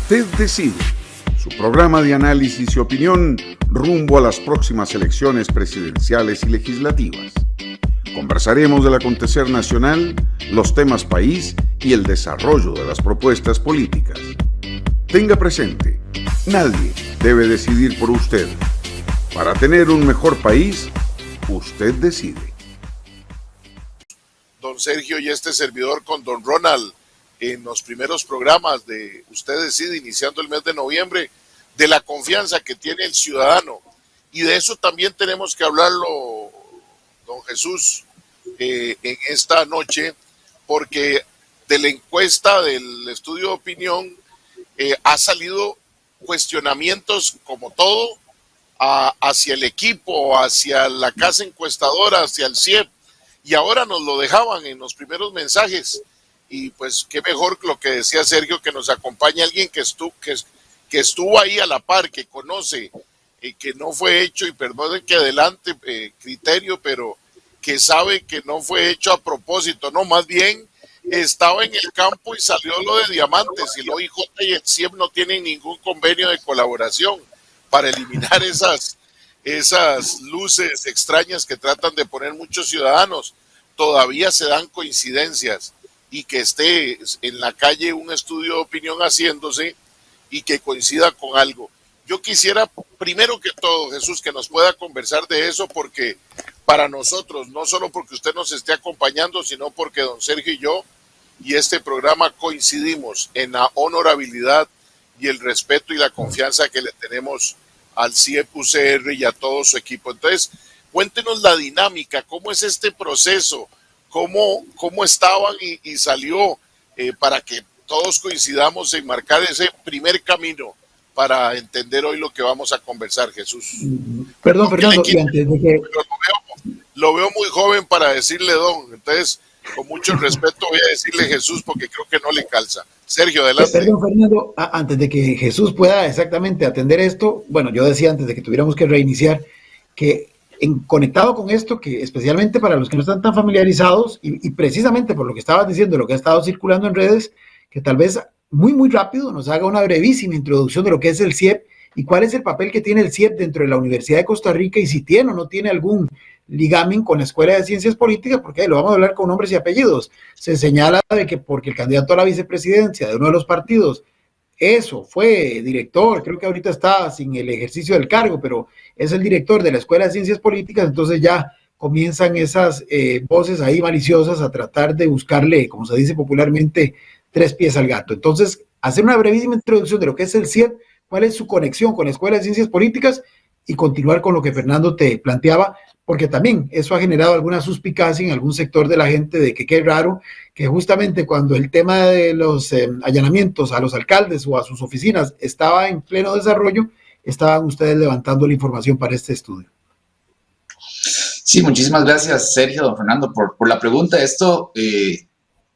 Usted decide, su programa de análisis y opinión rumbo a las próximas elecciones presidenciales y legislativas. Conversaremos del acontecer nacional, los temas país y el desarrollo de las propuestas políticas. Tenga presente, nadie debe decidir por usted. Para tener un mejor país, usted decide. Don Sergio y este servidor con don Ronald en los primeros programas de Usted Decide, iniciando el mes de noviembre, de la confianza que tiene el ciudadano. Y de eso también tenemos que hablarlo, don Jesús, en esta noche, porque de la encuesta del estudio de opinión ha salido cuestionamientos como todo hacia el equipo, hacia la casa encuestadora, hacia el CIEP, y ahora nos lo dejaban en los primeros mensajes. Y pues qué mejor lo que decía Sergio, que nos acompañe alguien que estuvo ahí a la par, que conoce, que no fue hecho, y perdonen que adelante criterio, pero que sabe que no fue hecho a propósito, no, más bien estaba en el campo y salió lo de Diamantes, y el OIJ y el CIEP no tienen ningún convenio de colaboración para eliminar esas luces extrañas que tratan de poner muchos ciudadanos. Todavía se dan coincidencias, y que esté en la calle un estudio de opinión haciéndose y que coincida con algo. Yo quisiera, primero que todo, Jesús, que nos pueda conversar de eso, porque para nosotros, no solo porque usted nos esté acompañando, sino porque don Sergio y yo y este programa coincidimos en la honorabilidad y el respeto y la confianza que le tenemos al CIEP UCR y a todo su equipo. Entonces, cuéntenos la dinámica, cómo es este proceso, cómo estaban y salió, para que todos coincidamos en marcar ese primer camino para entender hoy lo que vamos a conversar, Jesús. Perdón, Fernando, y antes de que... Lo veo muy joven para decirle don, entonces con mucho respeto voy a decirle Jesús, porque creo que no le calza. Sergio, adelante. Perdón, Fernando, antes de que Jesús pueda exactamente atender esto, bueno, yo decía antes de que tuviéramos que reiniciar, que conectado con esto, que especialmente para los que no están tan familiarizados, y precisamente por lo que estabas diciendo, lo que ha estado circulando en redes, que tal vez muy rápido nos haga una brevísima introducción de lo que es el CIEP y cuál es el papel que tiene el CIEP dentro de la Universidad de Costa Rica, y si tiene o no tiene algún ligamen con la Escuela de Ciencias Políticas, porque lo vamos a hablar con nombres y apellidos. Se señala de que porque el candidato a la vicepresidencia de uno de los partidos fue director, creo que ahorita está sin el ejercicio del cargo, pero es el director de la Escuela de Ciencias Políticas, entonces ya comienzan esas voces ahí maliciosas a tratar de buscarle, como se dice popularmente, tres pies al gato. Entonces, hacer una brevísima introducción de lo que es el CIEP, cuál es su conexión con la Escuela de Ciencias Políticas, y continuar con lo que Fernando te planteaba, porque también eso ha generado alguna suspicacia en algún sector de la gente de que qué raro que justamente cuando el tema de los allanamientos a los alcaldes o a sus oficinas estaba en pleno desarrollo, estaban ustedes levantando la información para este estudio. Sí, muchísimas gracias, Sergio, don Fernando, por la pregunta. Esto,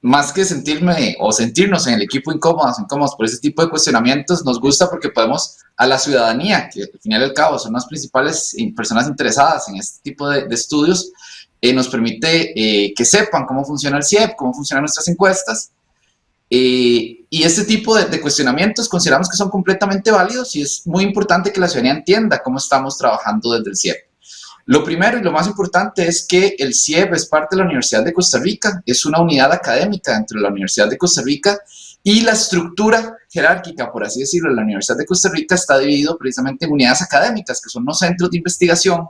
más que sentirme o sentirnos en el equipo incómodos por ese tipo de cuestionamientos, nos gusta porque podemos a la ciudadanía, que al final y al cabo son las principales personas interesadas en este tipo de estudios, nos permite que sepan cómo funciona el CIEP, cómo funcionan nuestras encuestas, y este tipo de cuestionamientos consideramos que son completamente válidos, y es muy importante que la ciudadanía entienda cómo estamos trabajando desde el CIEP. Lo primero y lo más importante es que el CIEP es parte de la Universidad de Costa Rica, es una unidad académica dentro de la Universidad de Costa Rica, y la estructura jerárquica, por así decirlo, de la Universidad de Costa Rica está dividido precisamente en unidades académicas, que son los centros de investigación,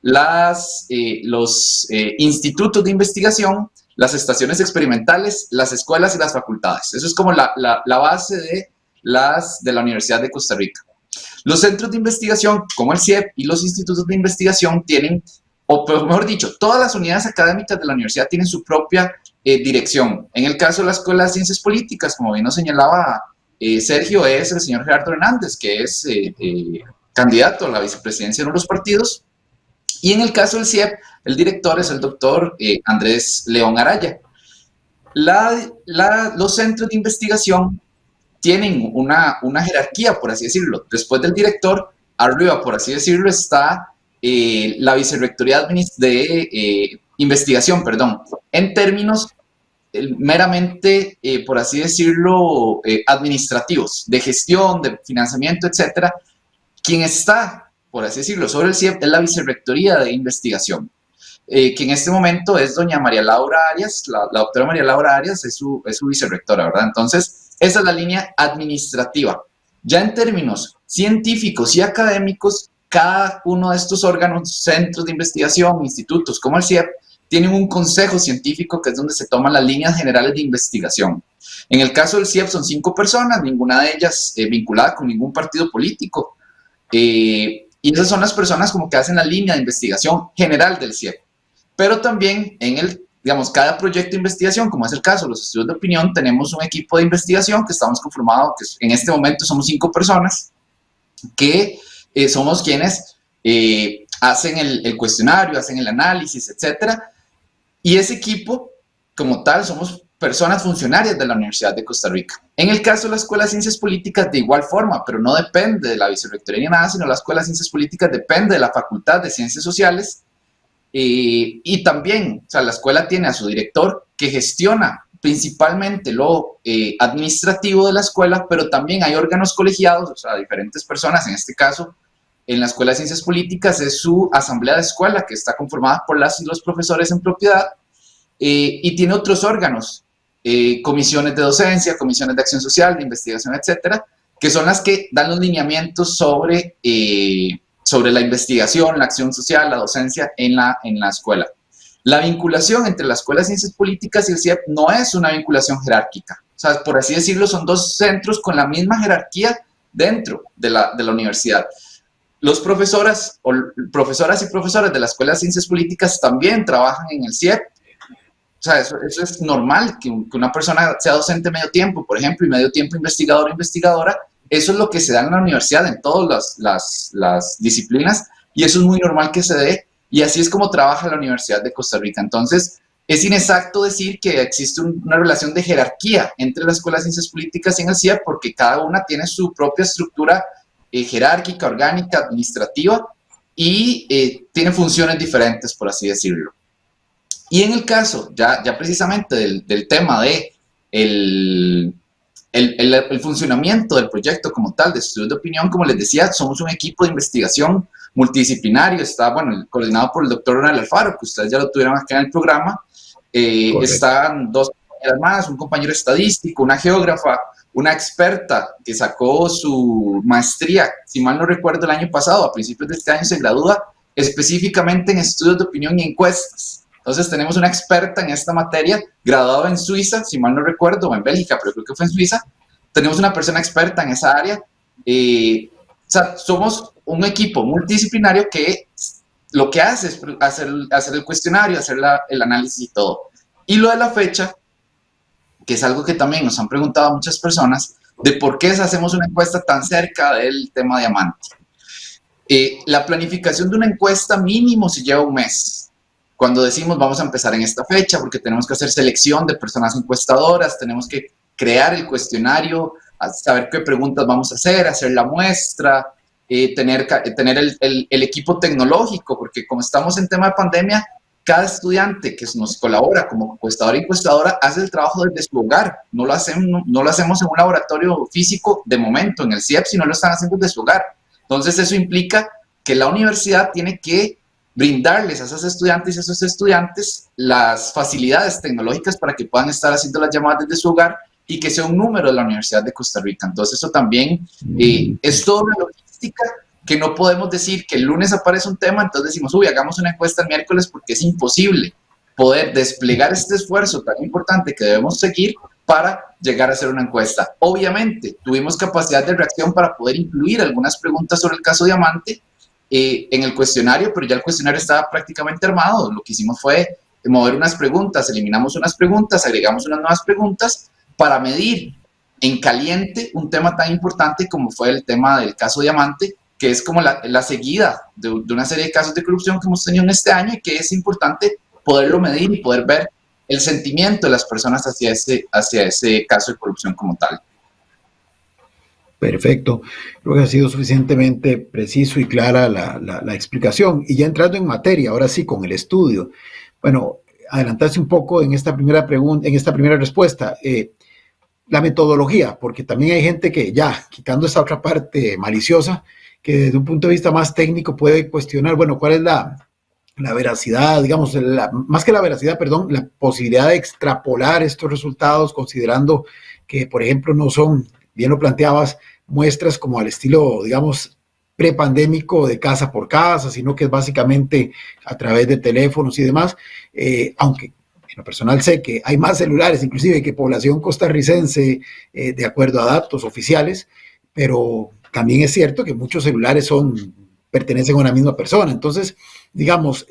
los institutos de investigación, las estaciones experimentales, las escuelas y las facultades. Eso es como la base de la Universidad de Costa Rica. Los centros de investigación, como el CIEP, y los institutos de investigación tienen, o mejor dicho, todas las unidades académicas de la universidad tienen su propia dirección. En el caso de la Escuela de Ciencias Políticas, como bien nos señalaba Sergio, es el señor Gerardo Hernández, que es candidato a la vicepresidencia de uno de los partidos. Y en el caso del CIEP, el director es el doctor Andrés León Araya. Los centros de investigación tienen una jerarquía, por así decirlo. Después del director, arriba, por así decirlo, está la vicerrectoría de investigación, en términos meramente, por así decirlo, administrativos, de gestión, de financiamiento, etcétera. Quien está, por así decirlo, sobre el CIEP es la Vicerrectoría de Investigación, que en este momento es doña María Laura Arias, la doctora María Laura Arias es su vicerrectora, ¿verdad? Entonces, esa es la línea administrativa. Ya en términos científicos y académicos, cada uno de estos órganos, centros de investigación, institutos como el CIEP, tienen un consejo científico que es donde se toman las líneas generales de investigación. En el caso del CIEP son 5 personas, ninguna de ellas vinculada con ningún partido político. Y esas son las personas como que hacen la línea de investigación general del CIEP. Pero también en digamos, cada proyecto de investigación, como es el caso de los estudios de opinión, tenemos un equipo de investigación que estamos conformados, que en este momento somos 5 personas, que somos quienes hacen el cuestionario, hacen el análisis, etcétera. Y ese equipo, como tal, somos personas funcionarias de la Universidad de Costa Rica. En el caso de la Escuela de Ciencias Políticas, de igual forma, pero no depende de la vicerrectoría ni nada, sino la Escuela de Ciencias Políticas depende de la Facultad de Ciencias Sociales. Y también, o sea, la escuela tiene a su director que gestiona principalmente lo administrativo de la escuela, pero también hay órganos colegiados, o sea, diferentes personas. En este caso, en la Escuela de Ciencias Políticas es su asamblea de escuela, que está conformada por las y los profesores en propiedad, y tiene otros órganos, comisiones de docencia, comisiones de acción social, de investigación, etcétera, que son las que dan los lineamientos sobre la investigación, la acción social, la docencia en la escuela. La vinculación entre la Escuela de Ciencias Políticas y el CIEP no es una vinculación jerárquica. O sea, por así decirlo, son 2 centros con la misma jerarquía dentro de la universidad. Los profesoras y profesores de la Escuela de Ciencias Políticas también trabajan en el CIEP. O sea, eso es normal, que una persona sea docente medio tiempo, por ejemplo, y medio tiempo investigador o investigadora. Eso es lo que se da en la universidad, en todas las disciplinas, y eso es muy normal que se dé, y así es como trabaja la Universidad de Costa Rica. Entonces, es inexacto decir que existe una relación de jerarquía entre la Escuela de Ciencias Políticas y en el CIEP, porque cada una tiene su propia estructura jerárquica, orgánica, administrativa, y tiene funciones diferentes, por así decirlo. Y en el caso, ya precisamente del tema de el funcionamiento del proyecto como tal, de estudios de opinión, como les decía, somos un equipo de investigación multidisciplinario, está, coordinado por el doctor Ronald Alfaro, que ustedes ya lo tuvieron acá en el programa. Están 2 compañeras más, un compañero estadístico, una geógrafa, una experta que sacó su maestría, si mal no recuerdo, el año pasado, a principios de este año se gradúa específicamente en estudios de opinión y encuestas. Entonces tenemos una experta en esta materia, graduada en Suiza, si mal no recuerdo, o en Bélgica, pero creo que fue en Suiza. Tenemos una persona experta en esa área. O sea, somos un equipo multidisciplinario que lo que hace es hacer el cuestionario, hacer el análisis y todo. Y lo de la fecha, que es algo que también nos han preguntado muchas personas, de por qué hacemos una encuesta tan cerca del tema diamante. La planificación de una encuesta mínimo se lleva un mes. Cuando decimos vamos a empezar en esta fecha, porque tenemos que hacer selección de personas encuestadoras, tenemos que crear el cuestionario, saber qué preguntas vamos a hacer la muestra, tener el equipo tecnológico, porque como estamos en tema de pandemia, cada estudiante que nos colabora como encuestador y encuestadora hace el trabajo desde su hogar. No lo hacemos en un laboratorio físico de momento, en el CIEP, sino lo están haciendo desde su hogar. Entonces eso implica que la universidad tiene que brindarles a esos estudiantes y a esos estudiantes las facilidades tecnológicas para que puedan estar haciendo las llamadas desde su hogar y que sea un número de la Universidad de Costa Rica. Entonces eso también es toda una logística que no podemos decir que el lunes aparece un tema, entonces decimos, uy, hagamos una encuesta el miércoles, porque es imposible poder desplegar este esfuerzo tan importante que debemos seguir para llegar a hacer una encuesta. Obviamente, tuvimos capacidad de reacción para poder incluir algunas preguntas sobre el caso Diamante en el cuestionario, pero ya el cuestionario estaba prácticamente armado. Lo que hicimos fue mover unas preguntas, eliminamos unas preguntas, agregamos unas nuevas preguntas para medir en caliente un tema tan importante como fue el tema del caso Diamante, que es como la seguida de una serie de casos de corrupción que hemos tenido en este año y que es importante poderlo medir y poder ver el sentimiento de las personas hacia ese caso de corrupción como tal. Perfecto. Creo que ha sido suficientemente preciso y clara la explicación. Y ya entrando en materia, ahora sí, con el estudio. Bueno, adelantarse un poco en esta primera pregunta, en esta primera respuesta. La metodología, porque también hay gente que ya, quitando esta otra parte maliciosa, que desde un punto de vista más técnico puede cuestionar, bueno, cuál es la veracidad, digamos, más que la veracidad, perdón, la posibilidad de extrapolar estos resultados, considerando que, por ejemplo, no son, bien lo planteabas, muestras como al estilo, digamos, prepandémico de casa por casa, sino que es básicamente a través de teléfonos y demás, aunque en lo personal sé que hay más celulares, inclusive que población costarricense, de acuerdo a datos oficiales, pero también es cierto que muchos celulares pertenecen a una misma persona. Entonces, digamos,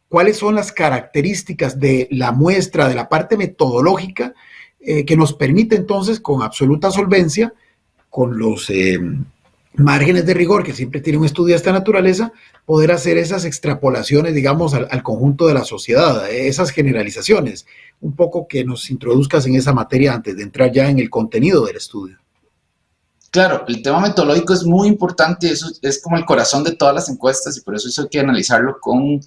¿cuáles son las características de la muestra, de la parte metodológica, que nos permite entonces, con absoluta solvencia, con los márgenes de rigor que siempre tiene un estudio de esta naturaleza, poder hacer esas extrapolaciones, digamos, al conjunto de la sociedad, esas generalizaciones? Un poco que nos introduzcas en esa materia antes de entrar ya en el contenido del estudio. Claro, el tema metodológico es muy importante, eso es como el corazón de todas las encuestas y por eso hay que analizarlo con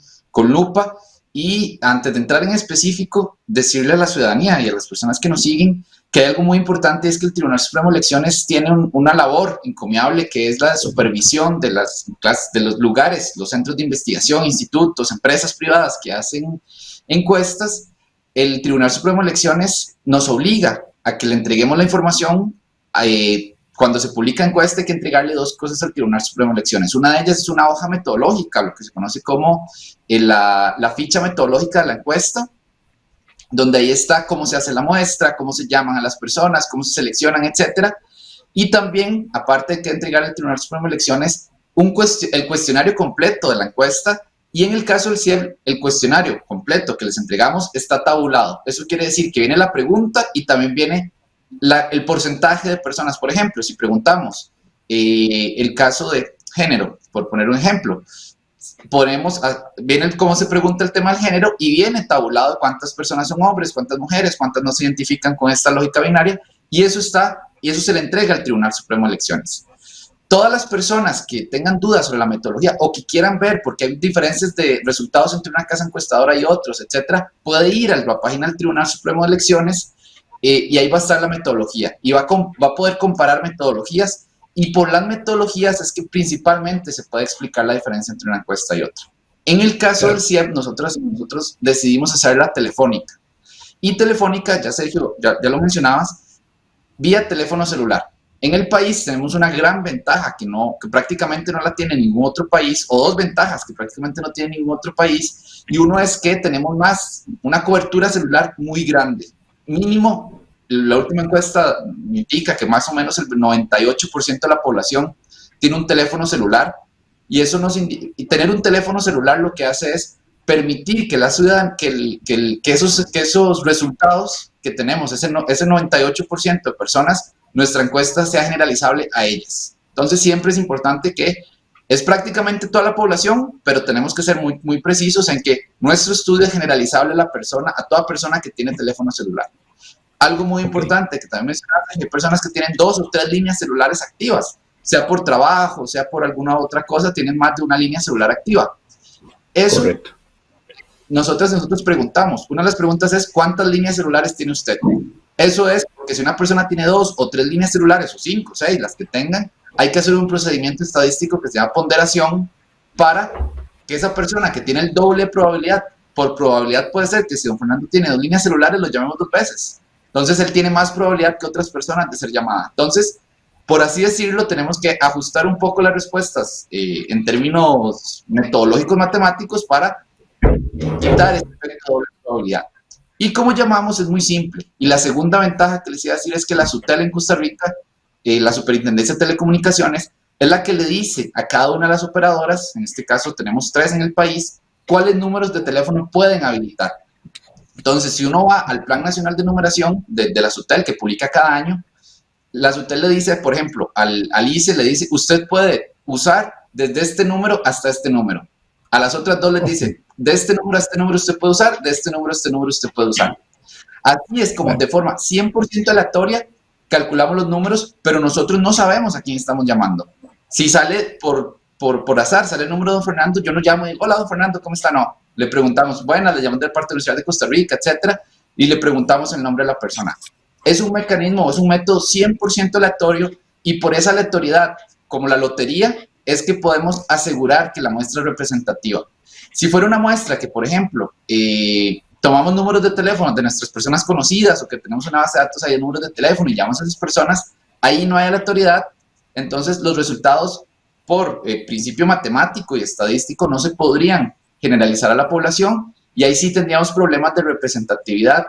lupa. Y antes de entrar en específico, decirle a la ciudadanía y a las personas que nos siguen que hay algo muy importante, es que el Tribunal Supremo de Elecciones tiene una labor encomiable, que es la de supervisión de los lugares, los centros de investigación, institutos, empresas privadas que hacen encuestas. El Tribunal Supremo de Elecciones nos obliga a que le entreguemos la información. Cuando se publica encuesta hay que entregarle dos cosas al Tribunal Supremo de Elecciones. Una de ellas es una hoja metodológica, lo que se conoce como la ficha metodológica de la encuesta, donde ahí está cómo se hace la muestra, cómo se llaman a las personas, cómo se seleccionan, etcétera. Y también, aparte de que entregarle al Tribunal Supremo de Elecciones el cuestionario completo de la encuesta, y en el caso del CIEP, el cuestionario completo que les entregamos está tabulado. Eso quiere decir que viene la pregunta y también viene el porcentaje de personas. Por ejemplo, si preguntamos el caso de género, por poner un ejemplo, viene cómo se pregunta el tema del género y viene tabulado cuántas personas son hombres, cuántas mujeres, cuántas no se identifican con esta lógica binaria, y eso se le entrega al Tribunal Supremo de Elecciones. Todas las personas que tengan dudas sobre la metodología o que quieran ver, porque hay diferencias de resultados entre una casa encuestadora y otros, etcétera, puede ir a la página del Tribunal Supremo de Elecciones y ahí va a estar la metodología y va a poder comparar metodologías. Y por las metodologías es que principalmente se puede explicar la diferencia entre una encuesta y otra. En el caso del CIEP, nosotros decidimos hacerla telefónica. Y telefónica, ya Sergio, ya lo mencionabas, vía teléfono celular. En el país tenemos una gran ventaja que prácticamente no la tiene ningún otro país, o dos ventajas que prácticamente no tiene ningún otro país, y uno es que tenemos una cobertura celular muy grande. Mínimo, la última encuesta indica que más o menos el 98% de la población tiene un teléfono celular, y tener un teléfono celular lo que hace es permitir que la ciudadanía, que esos resultados que tenemos, ese 98% de personas, nuestra encuesta sea generalizable a ellas. Entonces siempre es importante que es prácticamente toda la población, pero tenemos que ser muy, muy precisos en que nuestro estudio es generalizable a toda persona que tiene teléfono celular. Algo muy importante que también mencionaste, hay personas que tienen 2 o 3 líneas celulares activas, sea por trabajo, sea por alguna otra cosa, tienen más de una línea celular activa. Eso, correcto. Nosotros preguntamos, una de las preguntas es, ¿cuántas líneas celulares tiene usted? Eso es porque si una persona tiene 2 o 3 líneas celulares, o 5 o 6, las que tengan, hay que hacer un procedimiento estadístico que se llama ponderación para que esa persona que tiene el doble probabilidad, por probabilidad puede ser que si don Fernando tiene 2 líneas celulares, lo llamemos 2 veces. Entonces, él tiene más probabilidad que otras personas de ser llamada. Entonces, por así decirlo, tenemos que ajustar un poco las respuestas en términos metodológicos matemáticos para quitar este efecto de doble probabilidad. Y como llamamos es muy simple. Y la segunda ventaja que les iba a decir es que la SUTEL en Costa Rica, la Superintendencia de Telecomunicaciones, es la que le dice a cada una de las operadoras, en este caso tenemos 3 en el país, cuáles números de teléfono pueden habilitar. Entonces, si uno va al Plan Nacional de Numeración de la SUTEL, que publica cada año, la SUTEL le dice, por ejemplo, al ICE le dice, usted puede usar desde este número hasta este número. A las otras 2 les dice, de este número a este número usted puede usar, de este número a este número usted puede usar. Así es como de forma 100% aleatoria calculamos los números, pero nosotros no sabemos a quién estamos llamando. Si sale por azar, sale el número de don Fernando, yo no llamo y digo, hola don Fernando, ¿cómo está? No, le preguntamos, bueno, le llamamos del parte de la Universidad de Costa Rica, etcétera, y le preguntamos el nombre de la persona. Es un mecanismo, es un método 100% aleatorio, y por esa aleatoriedad, como la lotería, es que podemos asegurar que la muestra es representativa. Si fuera una muestra que, por ejemplo, tomamos números de teléfono de nuestras personas conocidas o que tenemos una base de datos ahí de números de teléfono y llamamos a esas personas, ahí no hay aleatoriedad, entonces los resultados por principio matemático y estadístico no se podrían generalizar a la población y ahí sí tendríamos problemas de representatividad.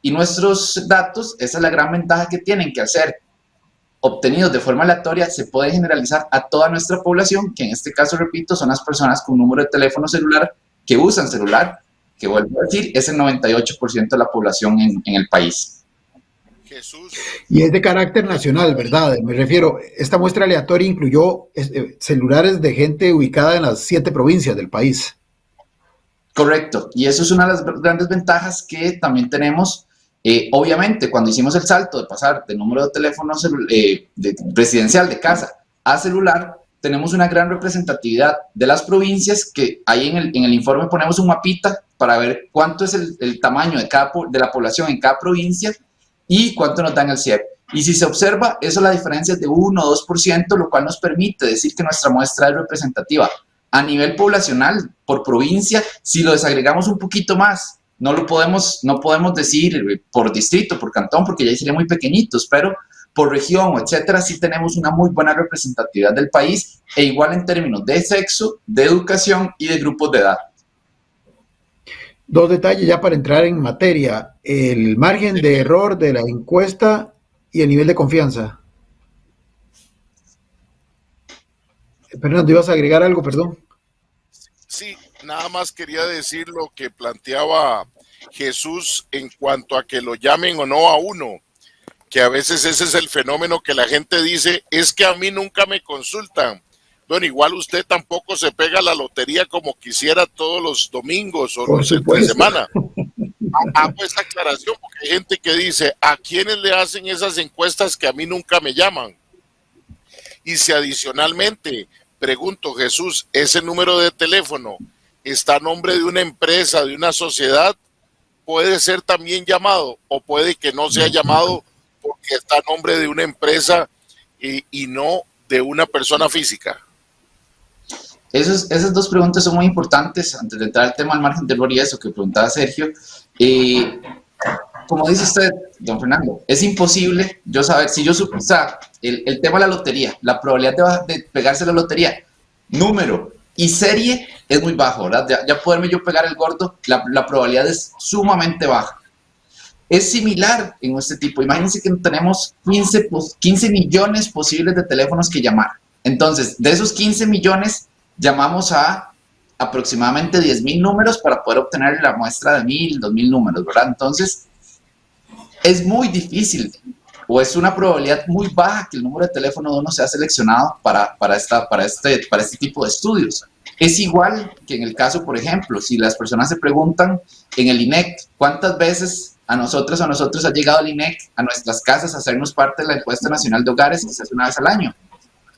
Y nuestros datos, esa es la gran ventaja que tienen, que al ser obtenidos de forma aleatoria se puede generalizar a toda nuestra población, que en este caso, repito, son las personas con número de teléfono celular que usan celular, que vuelvo a decir, es el 98% de la población en el país. Jesús. Y es de carácter nacional, ¿verdad? Me refiero, esta muestra aleatoria incluyó celulares de gente ubicada en las 7 provincias del país. Correcto, y eso es una de las grandes ventajas que también tenemos. Obviamente, cuando hicimos el salto de pasar del número de teléfono residencial de casa a celular, tenemos una gran representatividad de las provincias, que ahí en el informe ponemos un mapita para ver cuánto es el tamaño de la población en cada provincia y cuánto nos dan el CIEP. Y si se observa, eso la diferencia es de 1 o 2%, lo cual nos permite decir que nuestra muestra es representativa. A nivel poblacional, por provincia, si lo desagregamos un poquito más, no podemos decir por distrito, por cantón, porque ya serían muy pequeñitos, pero por región, etcétera, sí tenemos una muy buena representatividad del país, e igual en términos de sexo, de educación y de grupos de edad. 2 detalles ya para entrar en materia: el margen de error de la encuesta y el nivel de confianza. Fernando, ¿ibas a agregar algo? Perdón. Sí, nada más quería decir lo que planteaba Jesús en cuanto a que lo llamen o no a uno, que a veces ese es el fenómeno que la gente dice, es que a mí nunca me consultan. Bueno, igual usted tampoco se pega la lotería como quisiera todos los domingos o los entre semana. Hago esa aclaración porque hay gente que dice, ¿a quiénes le hacen esas encuestas que a mí nunca me llaman? Y si adicionalmente, pregunto, Jesús, ese número de teléfono está a nombre de una empresa, de una sociedad, puede ser también llamado o puede que no sea llamado porque está a nombre de una empresa y no de una persona física. Esas 2 preguntas son muy importantes antes de entrar al tema del margen de error y eso que preguntaba Sergio. Como dice usted, don Fernando, es imposible yo saber, si yo supiera el tema de la lotería, la probabilidad de pegarse la lotería, número y serie es muy bajo, ¿verdad? Ya poderme yo pegar el gordo, la probabilidad es sumamente baja. Es similar en este tipo. Imagínense que tenemos 15 millones posibles de teléfonos que llamar. Entonces, de esos 15 millones, llamamos a aproximadamente 10,000 números para poder obtener la muestra de 1,000, 2,000 números, ¿verdad? Entonces, es muy difícil o es una probabilidad muy baja que el número de teléfono de uno sea seleccionado para este tipo de estudios. Es igual que en el caso, por ejemplo, si las personas se preguntan en el INEC, ¿cuántas veces a nosotros ha llegado el INEC a nuestras casas a hacernos parte de la encuesta nacional de hogares que se hace una vez al año?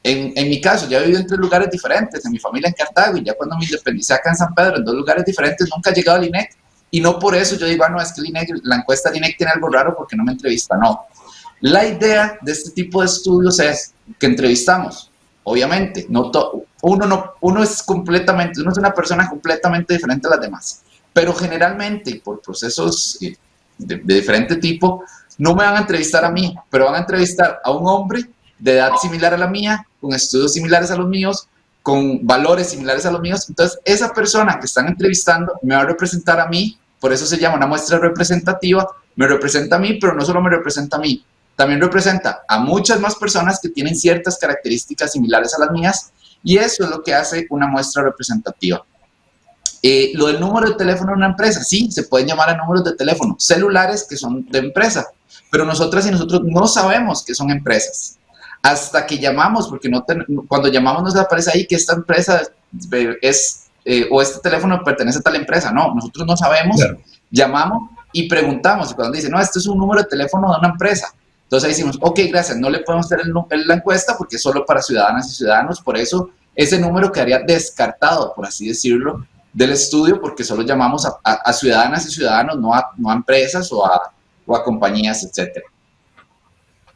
En mi caso, ya he vivido en 3 lugares diferentes, en mi familia en Cartago, y ya cuando me independicé acá en San Pedro, en 2 lugares diferentes, nunca ha llegado al INEC. Y no por eso yo digo, no, es que el INEC, la encuesta del INEC tiene algo raro porque no me entrevista. No. La idea de este tipo de estudios es que entrevistamos. Obviamente, uno es una persona completamente diferente a las demás. Pero generalmente, por procesos de diferente tipo, no me van a entrevistar a mí, pero van a entrevistar a un hombre de edad similar a la mía, con estudios similares a los míos, con valores similares a los míos. Entonces, esa persona que están entrevistando me va a representar a mí, por eso se llama una muestra representativa, me representa a mí, pero no solo me representa a mí, también representa a muchas más personas que tienen ciertas características similares a las mías, y eso es lo que hace una muestra representativa. Lo del número de teléfono de una empresa, sí, se pueden llamar a números de teléfono celulares que son de empresa, pero nosotras y nosotros no sabemos que son empresas. Hasta que llamamos, porque cuando llamamos nos aparece ahí que esta empresa o este teléfono pertenece a tal empresa. No, nosotros no sabemos, claro. Llamamos y preguntamos, y cuando dicen, no, este es un número de teléfono de una empresa, entonces ahí decimos, ok, gracias, no le podemos hacer la encuesta porque es solo para ciudadanas y ciudadanos, por eso ese número quedaría descartado, por así decirlo, del estudio, porque solo llamamos a ciudadanas y ciudadanos, no a empresas o a compañías, etcétera.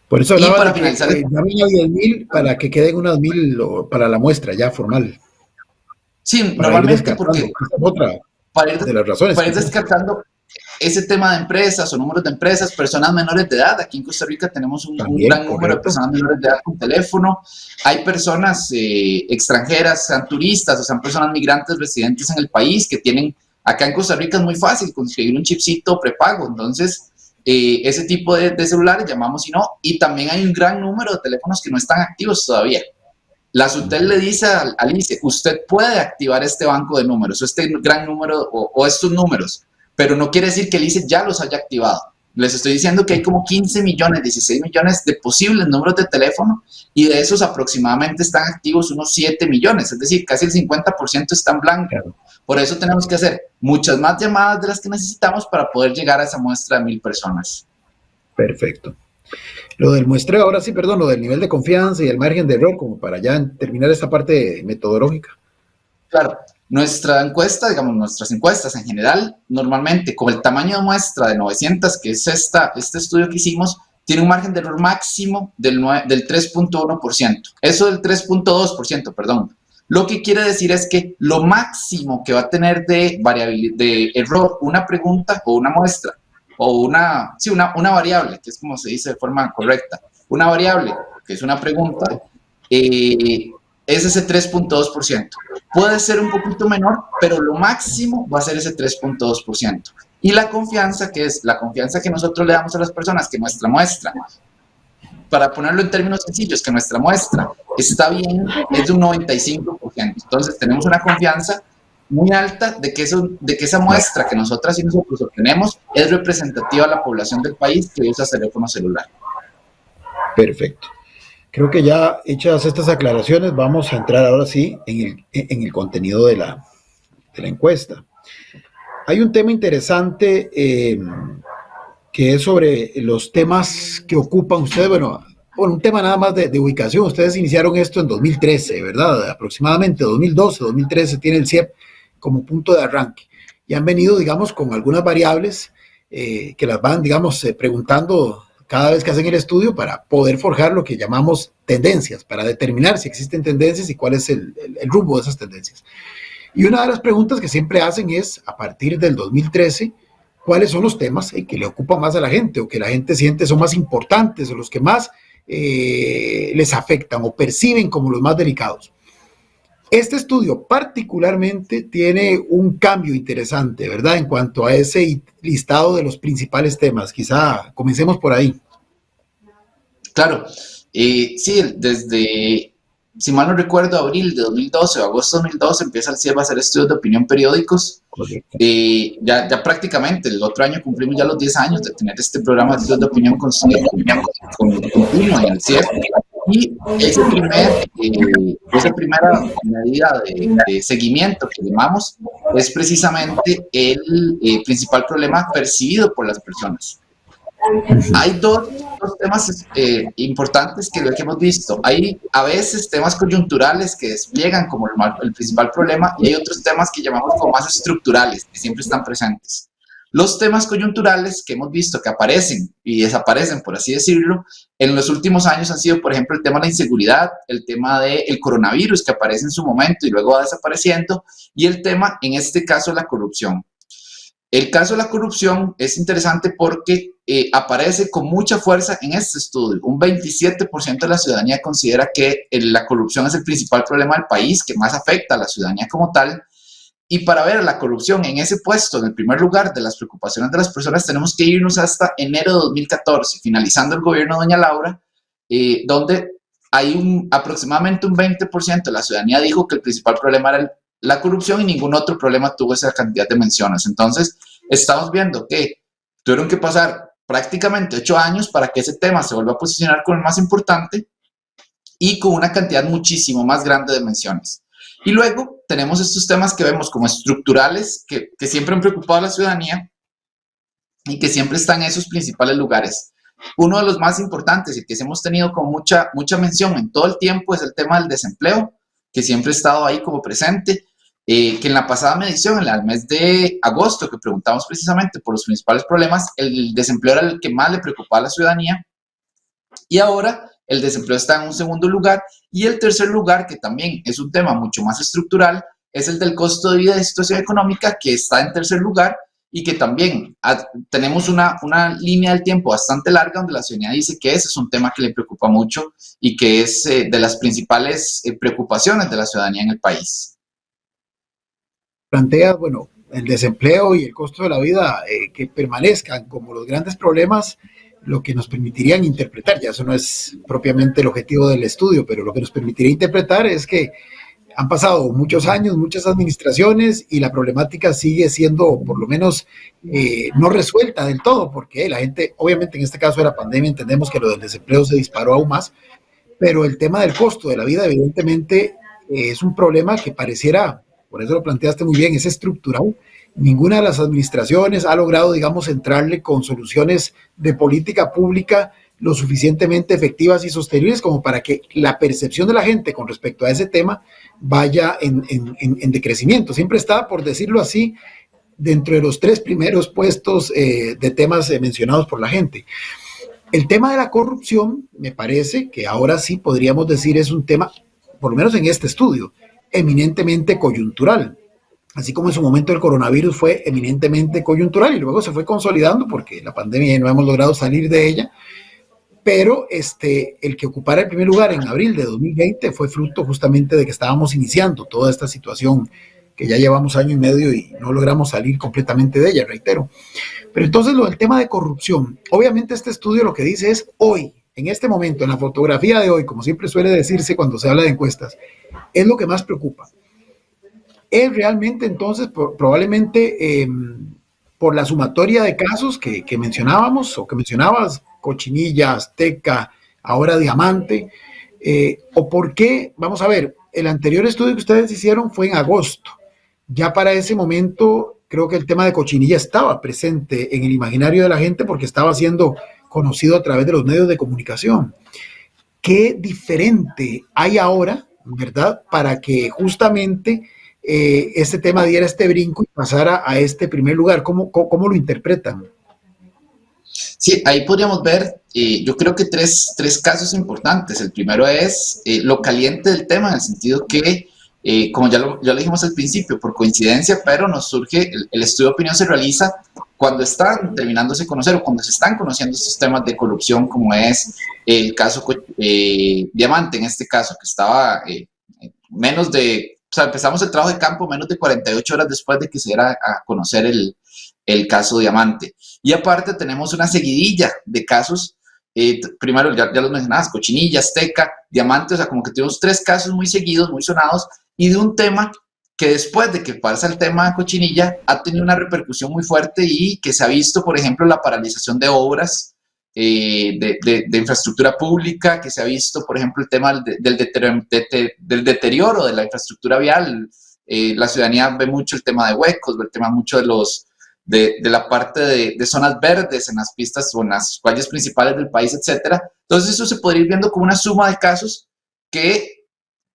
Por eso Y hablaba para de que finalizar, llamen a 10.000 para que queden unas 1.000 para la muestra ya formal. sí, Para ir normalmente descartando. porque Esta es otra de las razones. para ir descartando ese tema de empresas o números de empresas, personas menores de edad. Aquí en Costa Rica tenemos un gran número de personas menores de edad con teléfono. Hay personas extranjeras, sean turistas o sean personas migrantes residentes en el país que tienen, acá en Costa Rica es muy fácil conseguir un chipcito prepago, entonces ese tipo de celulares llamamos y no. Y también hay un gran número de teléfonos que no están activos todavía. La SUTEL le dice al ICE, usted puede activar este banco de números, o este gran número, o estos números, pero no quiere decir que el ICE ya los haya activado. Les estoy diciendo que hay como 15 millones, 16 millones de posibles números de teléfono, y de esos aproximadamente están activos unos 7 millones, es decir, casi el 50% están blancos. Por eso tenemos que hacer muchas más llamadas de las que necesitamos para poder llegar a esa muestra de 1.000 personas. Perfecto. Lo del muestreo, ahora sí, perdón, lo del nivel de confianza y el margen de error, como para ya terminar esta parte metodológica. Claro, nuestra encuesta, digamos, nuestras encuestas en general, normalmente con el tamaño de muestra de 900, que es este estudio que hicimos, tiene un margen de error máximo del 3.1%. Eso del 3.2%, perdón. Lo que quiere decir es que lo máximo que va a tener de error una pregunta o una muestra, o una variable, que es como se dice de forma correcta, una variable, que es una pregunta, es ese 3.2%. Puede ser un poquito menor, pero lo máximo va a ser ese 3.2%. Y la confianza, que es la confianza que nosotros le damos a las personas, que nuestra muestra, para ponerlo en términos sencillos, que nuestra muestra está bien, es de un 95%. Entonces tenemos una confianza muy alta de que esa muestra que nosotras y nosotros obtenemos es representativa de la población del país que usa teléfono celular. Perfecto. Creo que ya hechas estas aclaraciones, vamos a entrar ahora sí en el contenido de la encuesta. Hay un tema interesante que es sobre los temas que ocupan ustedes. Bueno, un tema nada más de ubicación. Ustedes iniciaron esto en 2013, ¿verdad? Aproximadamente 2012, 2013 tiene el CIEP como punto de arranque. Y han venido, digamos, con algunas variables que las van, digamos, preguntando cada vez que hacen el estudio para poder forjar lo que llamamos tendencias, para determinar si existen tendencias y cuál es el rumbo de esas tendencias. Y una de las preguntas que siempre hacen es, a partir del 2013, ¿cuáles son los temas que le ocupan más a la gente o que la gente siente son más importantes o los que más les afectan o perciben como los más delicados? Este estudio particularmente tiene un cambio interesante, ¿verdad? En cuanto a ese listado de los principales temas. Quizá comencemos por ahí. Claro, sí, desde, si mal no recuerdo, abril de 2012 o agosto de 2012 empieza el CIEP a hacer estudios de opinión periódicos. Ya prácticamente el otro año cumplimos ya los 10 años de tener este programa de estudios de opinión continuo en el CIEP. Y esa primera medida de seguimiento que llamamos es precisamente el principal problema percibido por las personas. Hay dos temas importantes que hemos visto. Hay a veces temas coyunturales que despliegan como el principal problema y hay otros temas que llamamos como más estructurales, que siempre están presentes. Los temas coyunturales que hemos visto que aparecen y desaparecen, por así decirlo, en los últimos años han sido, por ejemplo, el tema de la inseguridad, el tema del coronavirus que aparece en su momento y luego va desapareciendo, y el tema, en este caso, la corrupción. El caso de la corrupción es interesante porque aparece con mucha fuerza en este estudio. Un 27% de la ciudadanía considera que la corrupción es el principal problema del país, que más afecta a la ciudadanía como tal. Y para ver la corrupción en ese puesto, en el primer lugar de las preocupaciones de las personas, tenemos que irnos hasta enero de 2014, finalizando el gobierno de doña Laura, donde hay aproximadamente un 20% de la ciudadanía dijo que el principal problema era la corrupción y ningún otro problema tuvo esa cantidad de menciones. Entonces, estamos viendo que tuvieron que pasar prácticamente 8 años para que ese tema se vuelva a posicionar como el más importante y con una cantidad muchísimo más grande de menciones. Y luego tenemos estos temas que vemos como estructurales, que siempre han preocupado a la ciudadanía y que siempre están en esos principales lugares. Uno de los más importantes y que hemos tenido con mucha mención en todo el tiempo es el tema del desempleo, que siempre ha estado ahí como presente. que en la pasada medición, en el mes de agosto, que preguntamos precisamente por los principales problemas, el desempleo era el que más le preocupaba a la ciudadanía, y ahora el desempleo está en un segundo lugar, y el tercer lugar, que también es un tema mucho más estructural, es el del costo de vida y situación económica, que está en tercer lugar, y que también tenemos una línea del tiempo bastante larga donde la ciudadanía dice que ese es un tema que le preocupa mucho y que es de las principales preocupaciones de la ciudadanía en el país. Plantea, bueno, el desempleo y el costo de la vida que permanezcan como los grandes problemas, lo que nos permitirían interpretar, ya eso no es propiamente el objetivo del estudio, pero lo que nos permitiría interpretar es que han pasado muchos años, muchas administraciones y la problemática sigue siendo por lo menos no resuelta del todo, porque la gente, obviamente en este caso de la pandemia, entendemos que lo del desempleo se disparó aún más, pero el tema del costo de la vida evidentemente es un problema que pareciera, por eso lo planteaste muy bien, es estructural. Ninguna de las administraciones ha logrado, digamos, entrarle con soluciones de política pública lo suficientemente efectivas y sostenibles como para que la percepción de la gente con respecto a ese tema vaya en decrecimiento. Siempre está, por decirlo así, dentro de los 3 primeros puestos de temas mencionados por la gente. El tema de la corrupción, me parece que ahora sí podríamos decir es un tema, por lo menos en este estudio, eminentemente coyuntural. Así como en su momento el coronavirus fue eminentemente coyuntural y luego se fue consolidando porque la pandemia no hemos logrado salir de ella, pero el que ocupara el primer lugar en abril de 2020 fue fruto justamente de que estábamos iniciando toda esta situación que ya llevamos año y medio y no logramos salir completamente de ella, reitero. Pero entonces lo del tema de corrupción, obviamente este estudio lo que dice es hoy, en este momento, en la fotografía de hoy, como siempre suele decirse cuando se habla de encuestas, es lo que más preocupa. Es realmente entonces probablemente por la sumatoria de casos que mencionábamos o que mencionabas, Cochinilla, Azteca, ahora Diamante, o por qué, vamos a ver, el anterior estudio que ustedes hicieron fue en agosto. Ya para ese momento creo que el tema de Cochinilla estaba presente en el imaginario de la gente porque estaba siendo conocido a través de los medios de comunicación. ¿Qué diferente hay ahora, verdad, para que justamente este tema diera este brinco y pasara a este primer lugar? ¿Cómo lo interpretan? Sí, ahí podríamos ver, yo creo que tres casos importantes. El primero es lo caliente del tema, en el sentido que, como ya lo dijimos al principio, por coincidencia, pero nos surge, el estudio de opinión se realiza cuando están terminándose de conocer o cuando se están conociendo estos temas de corrupción, como es el caso Diamante, en este caso, que estaba menos de, o sea, empezamos el trabajo de campo menos de 48 horas después de que se diera a conocer el caso Diamante. Y aparte tenemos una seguidilla de casos, primero ya los mencionabas, Cochinilla, Azteca, Diamante, o sea, como que tenemos 3 casos muy seguidos, muy sonados, y de un tema que después de que pasa el tema de Cochinilla, ha tenido una repercusión muy fuerte y que se ha visto, por ejemplo, la paralización de obras de infraestructura pública, que se ha visto, por ejemplo, el tema del deterioro de la infraestructura vial. La ciudadanía ve mucho el tema de huecos, ve el tema mucho de la parte de zonas verdes en las pistas o en las calles principales del país, etcétera. Entonces eso se podría ir viendo como una suma de casos que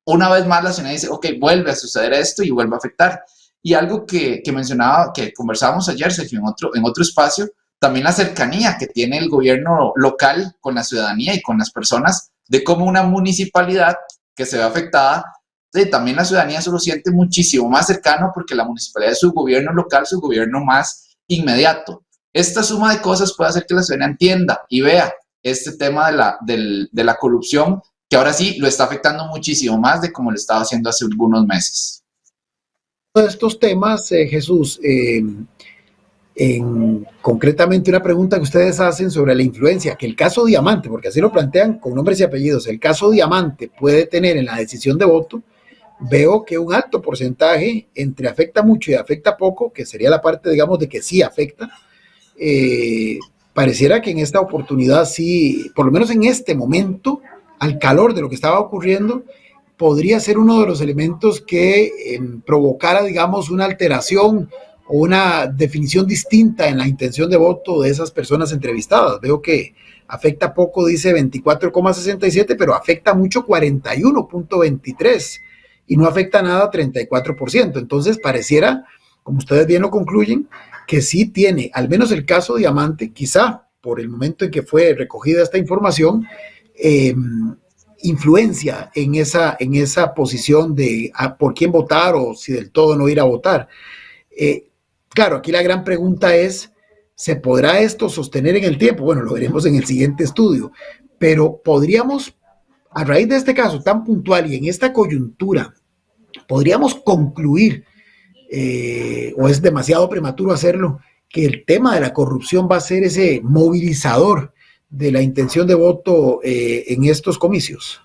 una vez más la ciudadanía dice, ok, vuelve a suceder esto y vuelve a afectar. Y algo que mencionaba, que conversábamos ayer, Sergio, en otro espacio, también la cercanía que tiene el gobierno local con la ciudadanía y con las personas, de cómo una municipalidad que se ve afectada, también la ciudadanía se lo siente muchísimo más cercano porque la municipalidad es su gobierno local, su gobierno más inmediato. Esta suma de cosas puede hacer que la ciudadanía entienda y vea este tema de la corrupción, que ahora sí lo está afectando muchísimo más de como lo estaba haciendo hace algunos meses. Estos temas, Jesús, concretamente una pregunta que ustedes hacen sobre la influencia que el caso Diamante, porque así lo plantean con nombres y apellidos, el caso Diamante puede tener en la decisión de voto. Veo que un alto porcentaje entre afecta mucho y afecta poco, que sería la parte, digamos, de que sí afecta, pareciera que en esta oportunidad sí, por lo menos en este momento, al calor de lo que estaba ocurriendo, podría ser uno de los elementos que provocara, digamos, una alteración o una definición distinta en la intención de voto de esas personas entrevistadas. Veo que afecta poco, dice 24,67, pero afecta mucho 41,23. y no afecta nada a 34%. Entonces pareciera, como ustedes bien lo concluyen, que sí tiene, al menos el caso Diamante, quizá por el momento en que fue recogida esta información, influencia en esa posición de por quién votar o si del todo no ir a votar. Claro, aquí la gran pregunta es, ¿se podrá esto sostener en el tiempo? Bueno, lo veremos en el siguiente estudio, pero podríamos, a raíz de este caso tan puntual y en esta coyuntura, podríamos concluir, o es demasiado prematuro hacerlo, que el tema de la corrupción va a ser ese movilizador de la intención de voto en estos comicios.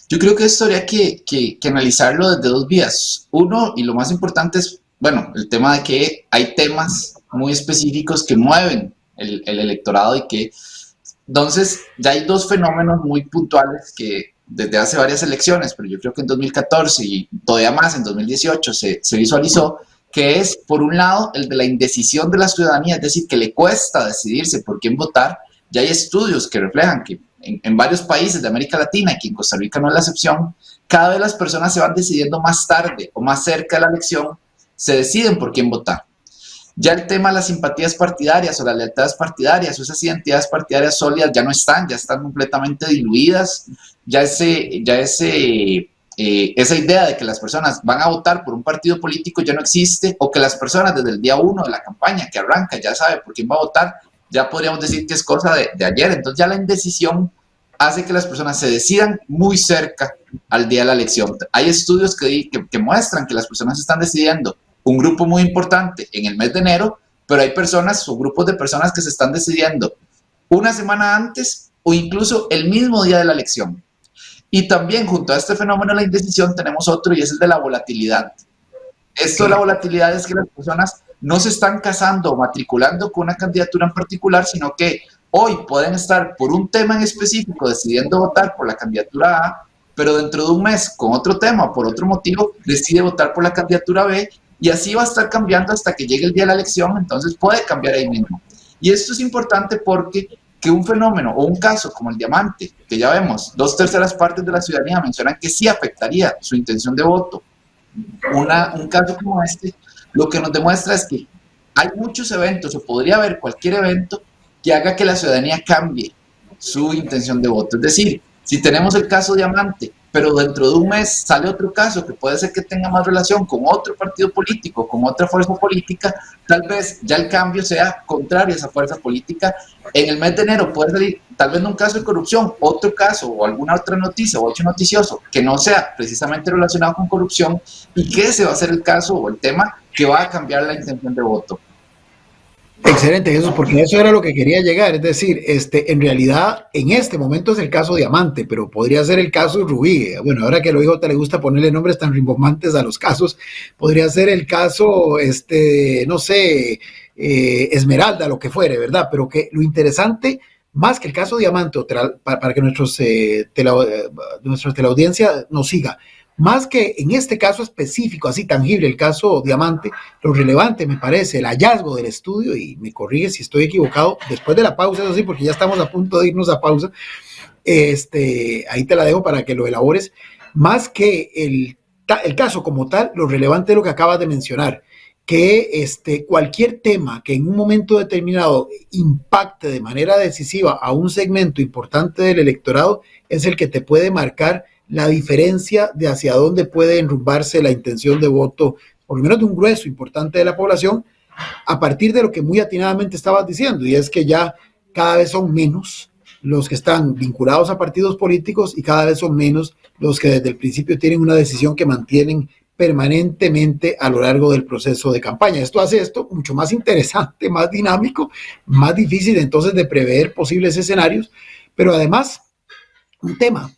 Yo creo que esto habría que analizarlo desde dos vías. Uno, y lo más importante es, bueno, el tema de que hay temas muy específicos que mueven el electorado y que, entonces, ya hay dos fenómenos muy puntuales que desde hace varias elecciones, pero yo creo que en 2014 y todavía más en 2018 se visualizó, que es, por un lado, el de la indecisión de la ciudadanía, es decir, que le cuesta decidirse por quién votar. Ya hay estudios que reflejan que en varios países de América Latina, y que en Costa Rica no es la excepción, cada vez las personas se van decidiendo más tarde o más cerca de la elección, se deciden por quién votar. Ya el tema de las simpatías partidarias o las lealtades partidarias o esas identidades partidarias sólidas ya no están, ya están completamente diluidas, esa idea de que las personas van a votar por un partido político ya no existe, o que las personas desde el día 1 de la campaña que arranca ya saben por quién va a votar, ya podríamos decir que es cosa de ayer. Entonces ya la indecisión hace que las personas se decidan muy cerca al día de la elección. Hay estudios que muestran que las personas están decidiendo un grupo muy importante en el mes de enero, pero hay personas o grupos de personas que se están decidiendo una semana antes o incluso el mismo día de la elección. Y también junto a este fenómeno de la indecisión tenemos otro, y es el de la volatilidad. Esto de la volatilidad es que las personas no se están casando o matriculando con una candidatura en particular, sino que hoy pueden estar por un tema en específico decidiendo votar por la candidatura A, pero dentro de un mes con otro tema o por otro motivo decide votar por la candidatura B, y así va a estar cambiando hasta que llegue el día de la elección. Entonces puede cambiar ahí mismo. Y esto es importante porque que un fenómeno o un caso como el Diamante, que ya vemos, 2/3 partes de la ciudadanía mencionan que sí afectaría su intención de voto, un caso como este, lo que nos demuestra es que hay muchos eventos, o podría haber cualquier evento que haga que la ciudadanía cambie su intención de voto. Es decir, si tenemos el caso Diamante, pero dentro de un mes sale otro caso que puede ser que tenga más relación con otro partido político, con otra fuerza política, tal vez ya el cambio sea contrario a esa fuerza política. En el mes de enero puede salir, tal vez no un caso de corrupción, otro caso o alguna otra noticia o hecho noticioso que no sea precisamente relacionado con corrupción, y que ese va a ser el caso o el tema que va a cambiar la intención de voto. Excelente, Jesús, porque eso era lo que quería llegar. Es decir, en realidad, en este momento es el caso Diamante, pero podría ser el caso Rubí. Bueno, ahora que lo dijo, te le gusta ponerle nombres tan rimbombantes a los casos. Podría ser el caso, no sé, Esmeralda, lo que fuere, ¿verdad? Pero que lo interesante, más que el caso Diamante, para que nuestra teleaudiencia nos siga, más que en este caso específico, así tangible, el caso Diamante, lo relevante me parece el hallazgo del estudio, y me corrige si estoy equivocado, después de la pausa, eso sí, porque ya estamos a punto de irnos a pausa, ahí te la dejo para que lo elabores, más que el caso como tal, lo relevante es lo que acabas de mencionar, que cualquier tema que en un momento determinado impacte de manera decisiva a un segmento importante del electorado es el que te puede marcar la diferencia de hacia dónde puede enrumbarse la intención de voto, por lo menos de un grueso importante de la población, a partir de lo que muy atinadamente estabas diciendo, y es que ya cada vez son menos los que están vinculados a partidos políticos y cada vez son menos los que desde el principio tienen una decisión que mantienen permanentemente a lo largo del proceso de campaña. Esto hace esto mucho más interesante, más dinámico, más difícil entonces de prever posibles escenarios, pero además un tema,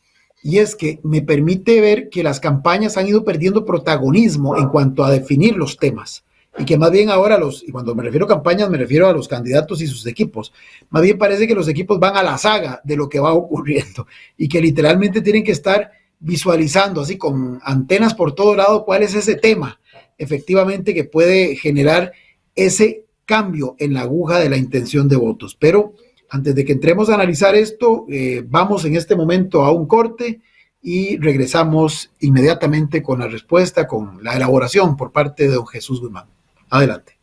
y es que me permite ver que las campañas han ido perdiendo protagonismo en cuanto a definir los temas, y que más bien ahora y cuando me refiero a campañas me refiero a los candidatos y sus equipos, más bien parece que los equipos van a la saga de lo que va ocurriendo y que literalmente tienen que estar visualizando así con antenas por todo lado cuál es ese tema efectivamente que puede generar ese cambio en la aguja de la intención de votos. Pero antes de que entremos a analizar esto, vamos en este momento a un corte y regresamos inmediatamente con la respuesta, con la elaboración por parte de don Jesús Guzmán. Adelante.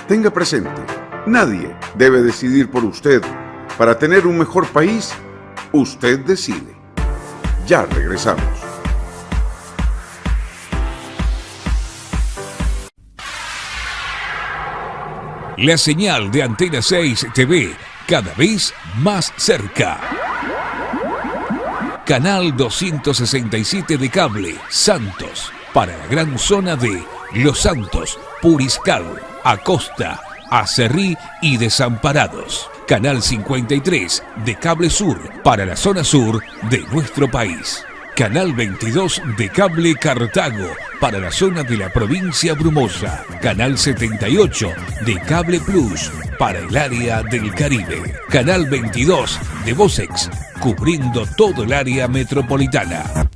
Tenga presente, nadie debe decidir por usted. Para tener un mejor país, usted decide. Ya regresamos. La señal de Antena 6 TV, cada vez más cerca. Canal 267 de cable, Santos, para la gran zona de Los Santos, Puriscal, Acosta, Acerrí y Desamparados. Canal 53 de Cable Sur para la zona sur de nuestro país. Canal 22 de Cable Cartago para la zona de la provincia Brumosa. Canal 78 de Cable Plus para el área del Caribe. Canal 22 de Vocex cubriendo todo el área metropolitana.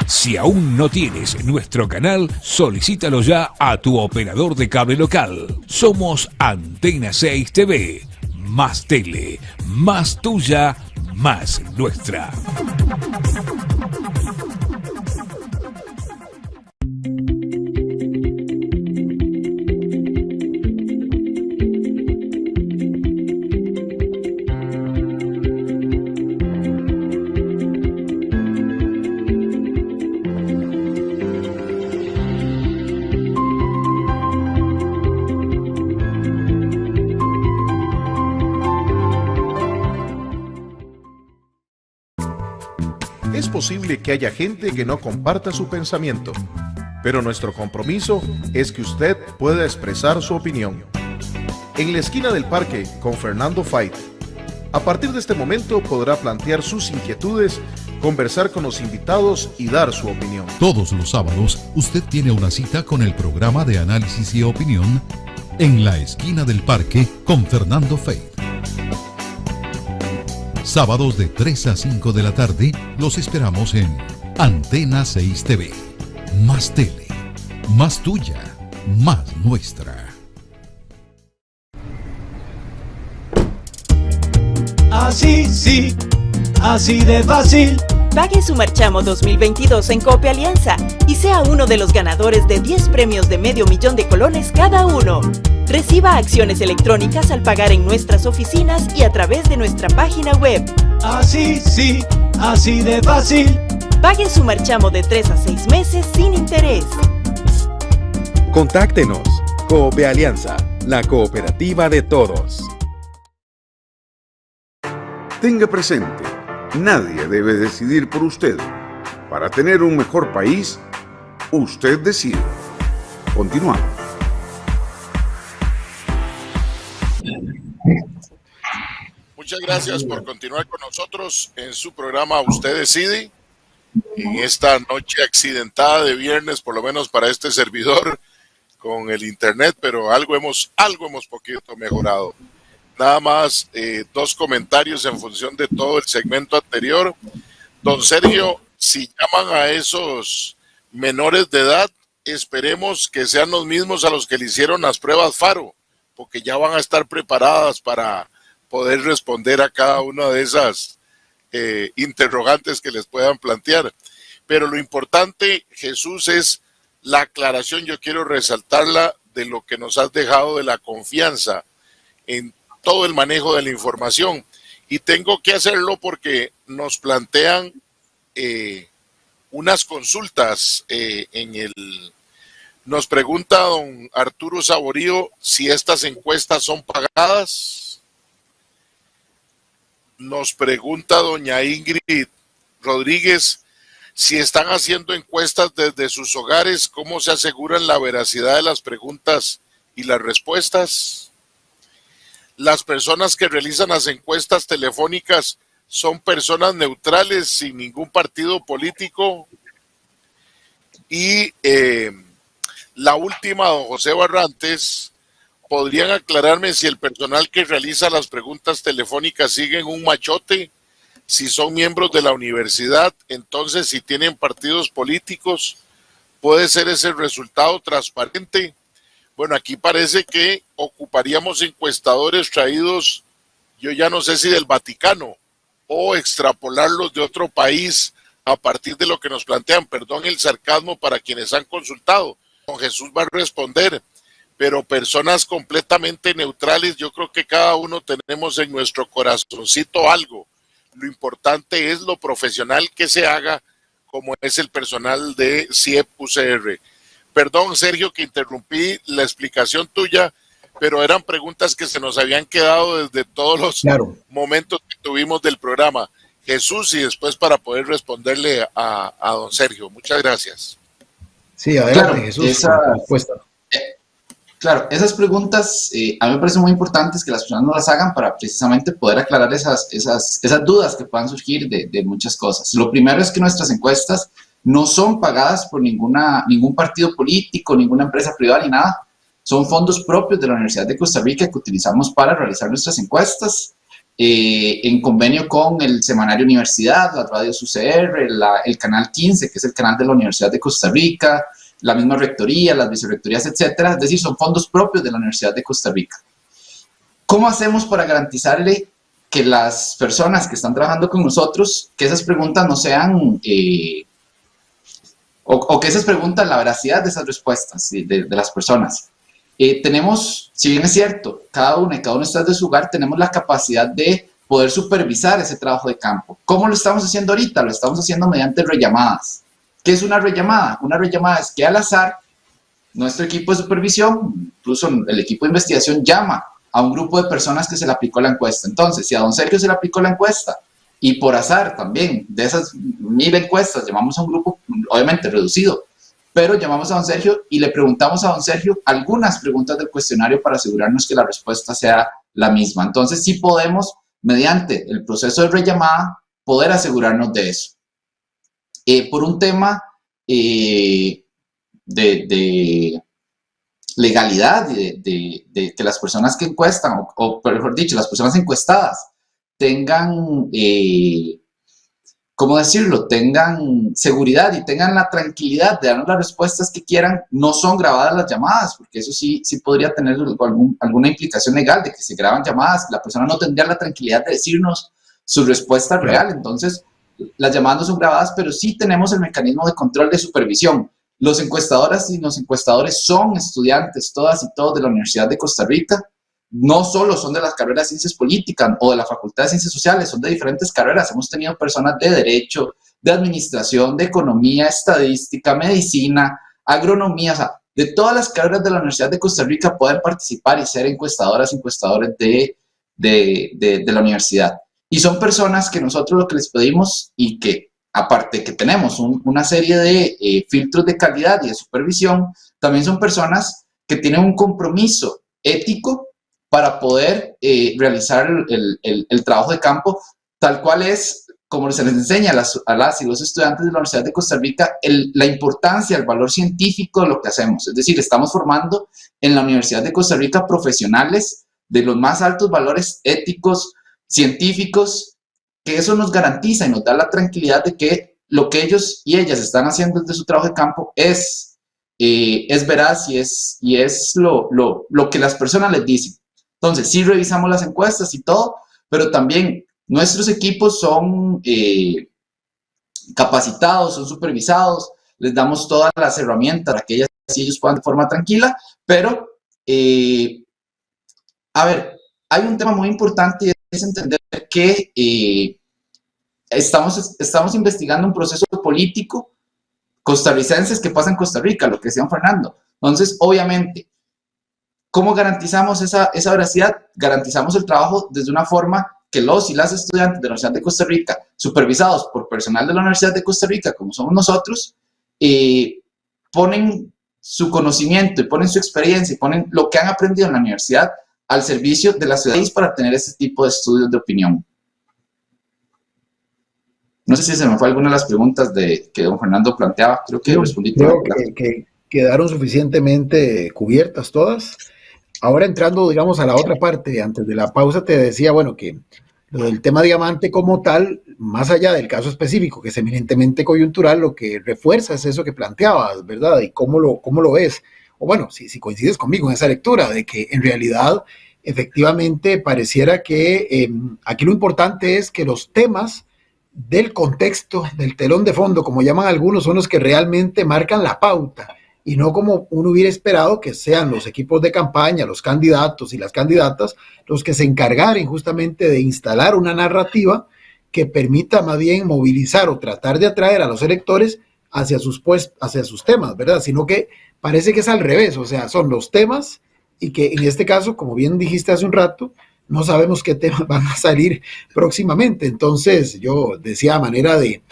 Si aún no tienes nuestro canal, solicítalo ya a tu operador de cable local. Somos Antena 6 TV. Más tele, más tuya, más nuestra. Es posible que haya gente que no comparta su pensamiento, pero nuestro compromiso es que usted pueda expresar su opinión. En la esquina del parque con Fernando Fait, a partir de este momento podrá plantear sus inquietudes, conversar con los invitados y dar su opinión. Todos los sábados usted tiene una cita con el programa de análisis y opinión en la esquina del parque con Fernando Fait. Sábados de 3 a 5 de la tarde los esperamos en Antena 6 TV. Más tele, más tuya, más nuestra. Así sí, así de fácil. Pague su marchamo 2022 en Cope Alianza y sea uno de los ganadores de 10 premios de $500,000 de colones cada uno. Reciba acciones electrónicas al pagar en nuestras oficinas y a través de nuestra página web. Así sí, así de fácil. Pague su marchamo de 3 a 6 meses sin interés. Contáctenos. Cope Alianza, la cooperativa de todos. Tenga presente, nadie debe decidir por usted. Para tener un mejor país, usted decide. Continuamos. Muchas gracias por continuar con nosotros en su programa Usted Decide. En esta noche accidentada de viernes, por lo menos para este servidor, con el internet, pero algo hemos poquito mejorado. Nada más 2 comentarios en función de todo el segmento anterior. Don Sergio, si llaman a esos menores de edad, esperemos que sean los mismos a los que le hicieron las pruebas Faro, porque ya van a estar preparadas para poder responder a cada una de esas interrogantes que les puedan plantear. Pero lo importante, Jesús, es la aclaración. Yo quiero resaltarla de lo que nos has dejado de la confianza en todo el manejo de la información. Y tengo que hacerlo porque nos plantean unas consultas nos pregunta don Arturo Saborío si estas encuestas son pagadas. Nos pregunta doña Ingrid Rodríguez si están haciendo encuestas desde sus hogares, ¿cómo se aseguran la veracidad de las preguntas y las respuestas? Las personas que realizan las encuestas telefónicas son personas neutrales sin ningún partido político. Y la última, don José Barrantes, ¿podrían aclararme si el personal que realiza las preguntas telefónicas siguen un machote? Si son miembros de la universidad, entonces si tienen partidos políticos, ¿puede ser ese resultado transparente? Bueno, aquí parece que ocuparíamos encuestadores traídos, yo ya no sé si del Vaticano, o extrapolarlos de otro país a partir de lo que nos plantean. Perdón el sarcasmo para quienes han consultado. Don Jesús va a responder, pero personas completamente neutrales, yo creo que cada uno tenemos en nuestro corazoncito algo. Lo importante es lo profesional que se haga, como es el personal de CIEP UCR. Perdón, Sergio, que interrumpí la explicación tuya, pero eran preguntas que se nos habían quedado desde todos los momentos que tuvimos del programa. Jesús, y después para poder responderle a don Sergio. Muchas gracias. Sí, adelante, Jesús. Claro, esas preguntas a mí me parecen muy importantes que las personas no las hagan para precisamente poder aclarar esas dudas que puedan surgir de muchas cosas. Lo primero es que nuestras encuestas no son pagadas por ningún partido político, ninguna empresa privada ni nada. Son fondos propios de la Universidad de Costa Rica que utilizamos para realizar nuestras encuestas en convenio con el Semanario Universidad, las radios UCR, el Canal 15, que es el canal de la Universidad de Costa Rica, la misma rectoría, las vicerrectorías, etcétera. Es decir, son fondos propios de la Universidad de Costa Rica. ¿Cómo hacemos para garantizarle que las personas que están trabajando con nosotros, que esas preguntas no sean, o que esas preguntas, la veracidad de esas respuestas de las personas? Tenemos, si bien es cierto, cada uno está desde su hogar, tenemos la capacidad de poder supervisar ese trabajo de campo. ¿Cómo lo estamos haciendo ahorita? Lo estamos haciendo mediante rellamadas. ¿Qué es una rellamada? Una rellamada es que al azar, nuestro equipo de supervisión, incluso el equipo de investigación, llama a un grupo de personas que se le aplicó la encuesta. Entonces, si a don Sergio se le aplicó la encuesta, y por azar también, de esas 1000 encuestas, llamamos a un grupo, obviamente reducido, pero llamamos a don Sergio y le preguntamos a don Sergio algunas preguntas del cuestionario para asegurarnos que la respuesta sea la misma. Entonces, sí podemos, mediante el proceso de rellamada, poder asegurarnos de eso. Por un tema de legalidad, de que las personas que encuestan, o mejor dicho, las personas encuestadas tengan, ¿cómo decirlo?, tengan seguridad y tengan la tranquilidad de darnos las respuestas que quieran, no son grabadas las llamadas, porque eso sí podría tener alguna implicación legal de que se graban llamadas, la persona no tendría la tranquilidad de decirnos su respuesta real. Entonces, las llamadas no son grabadas, pero sí tenemos el mecanismo de control de supervisión. Los encuestadoras y los encuestadores son estudiantes, todas y todos, de la Universidad de Costa Rica. No solo son de las carreras de Ciencias Políticas o de la Facultad de Ciencias Sociales, son de diferentes carreras. Hemos tenido personas de Derecho, de Administración, de Economía, Estadística, Medicina, Agronomía, o sea, de todas las carreras de la Universidad de Costa Rica pueden participar y ser encuestadores de la universidad. Y son personas que nosotros lo que les pedimos, y que aparte que tenemos una serie de filtros de calidad y de supervisión, también son personas que tienen un compromiso ético para poder realizar el trabajo de campo, tal cual es, como se les enseña a las y los estudiantes de la Universidad de Costa Rica, la importancia, el valor científico de lo que hacemos. Es decir, estamos formando en la Universidad de Costa Rica profesionales de los más altos valores éticos, científicos, que eso nos garantiza y nos da la tranquilidad de que lo que ellos y ellas están haciendo desde su trabajo de campo es veraz y es lo que las personas les dicen. Entonces, sí revisamos las encuestas y todo, pero también nuestros equipos son capacitados, son supervisados, les damos todas las herramientas para que ellos puedan de forma tranquila, pero, a ver, hay un tema muy importante y es entender que estamos investigando un proceso político costarricenses que pasa en Costa Rica, lo que decía Fernando. Entonces, obviamente, ¿cómo garantizamos esa veracidad? Garantizamos el trabajo desde una forma que los y las estudiantes de la Universidad de Costa Rica, supervisados por personal de la Universidad de Costa Rica, como somos nosotros, ponen su conocimiento y ponen su experiencia y ponen lo que han aprendido en la universidad al servicio de la ciudadanía para tener ese tipo de estudios de opinión. No sé si se me fue alguna de las preguntas que don Fernando planteaba. Creo que respondí. Creo que quedaron suficientemente cubiertas todas. Ahora entrando, digamos, a la otra parte, antes de la pausa te decía, bueno, que lo del tema diamante como tal, más allá del caso específico, que es eminentemente coyuntural, lo que refuerza es eso que planteabas, ¿verdad? Y cómo lo ves. O bueno, si coincides conmigo en esa lectura, de que en realidad efectivamente pareciera que aquí lo importante es que los temas del contexto, del telón de fondo, como llaman algunos, son los que realmente marcan la pauta, y no como uno hubiera esperado que sean los equipos de campaña, los candidatos y las candidatas, los que se encargaren justamente de instalar una narrativa que permita más bien movilizar o tratar de atraer a los electores hacia sus temas, ¿verdad? Sino que parece que es al revés, o sea, son los temas, y que en este caso, como bien dijiste hace un rato, no sabemos qué temas van a salir próximamente. Entonces, yo decía a manera de,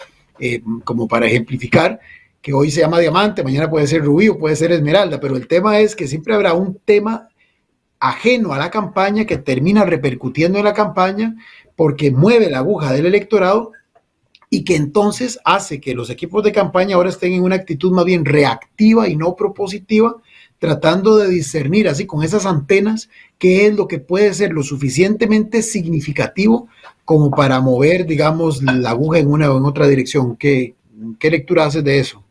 como para ejemplificar, que hoy se llama diamante, mañana puede ser rubí o puede ser esmeralda, pero el tema es que siempre habrá un tema ajeno a la campaña que termina repercutiendo en la campaña porque mueve la aguja del electorado y que entonces hace que los equipos de campaña ahora estén en una actitud más bien reactiva y no propositiva, tratando de discernir así con esas antenas qué es lo que puede ser lo suficientemente significativo como para mover, digamos, la aguja en una o en otra dirección. ¿Qué lectura haces de eso?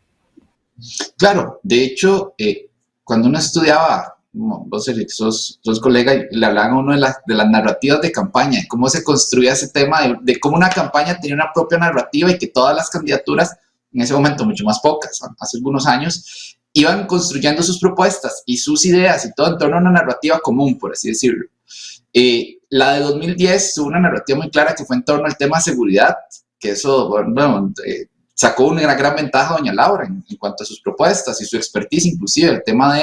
Claro, de hecho, cuando uno estudiaba, vos sos colega, y le hablaban a uno de las narrativas de campaña, de cómo se construía ese tema, de cómo una campaña tenía una propia narrativa y que todas las candidaturas, en ese momento mucho más pocas, hace algunos años, iban construyendo sus propuestas y sus ideas y todo en torno a una narrativa común, por así decirlo. La de 2010 tuvo una narrativa muy clara que fue en torno al tema de seguridad, que eso, bueno, sacó una gran ventaja a doña Laura en cuanto a sus propuestas y su expertise, inclusive el tema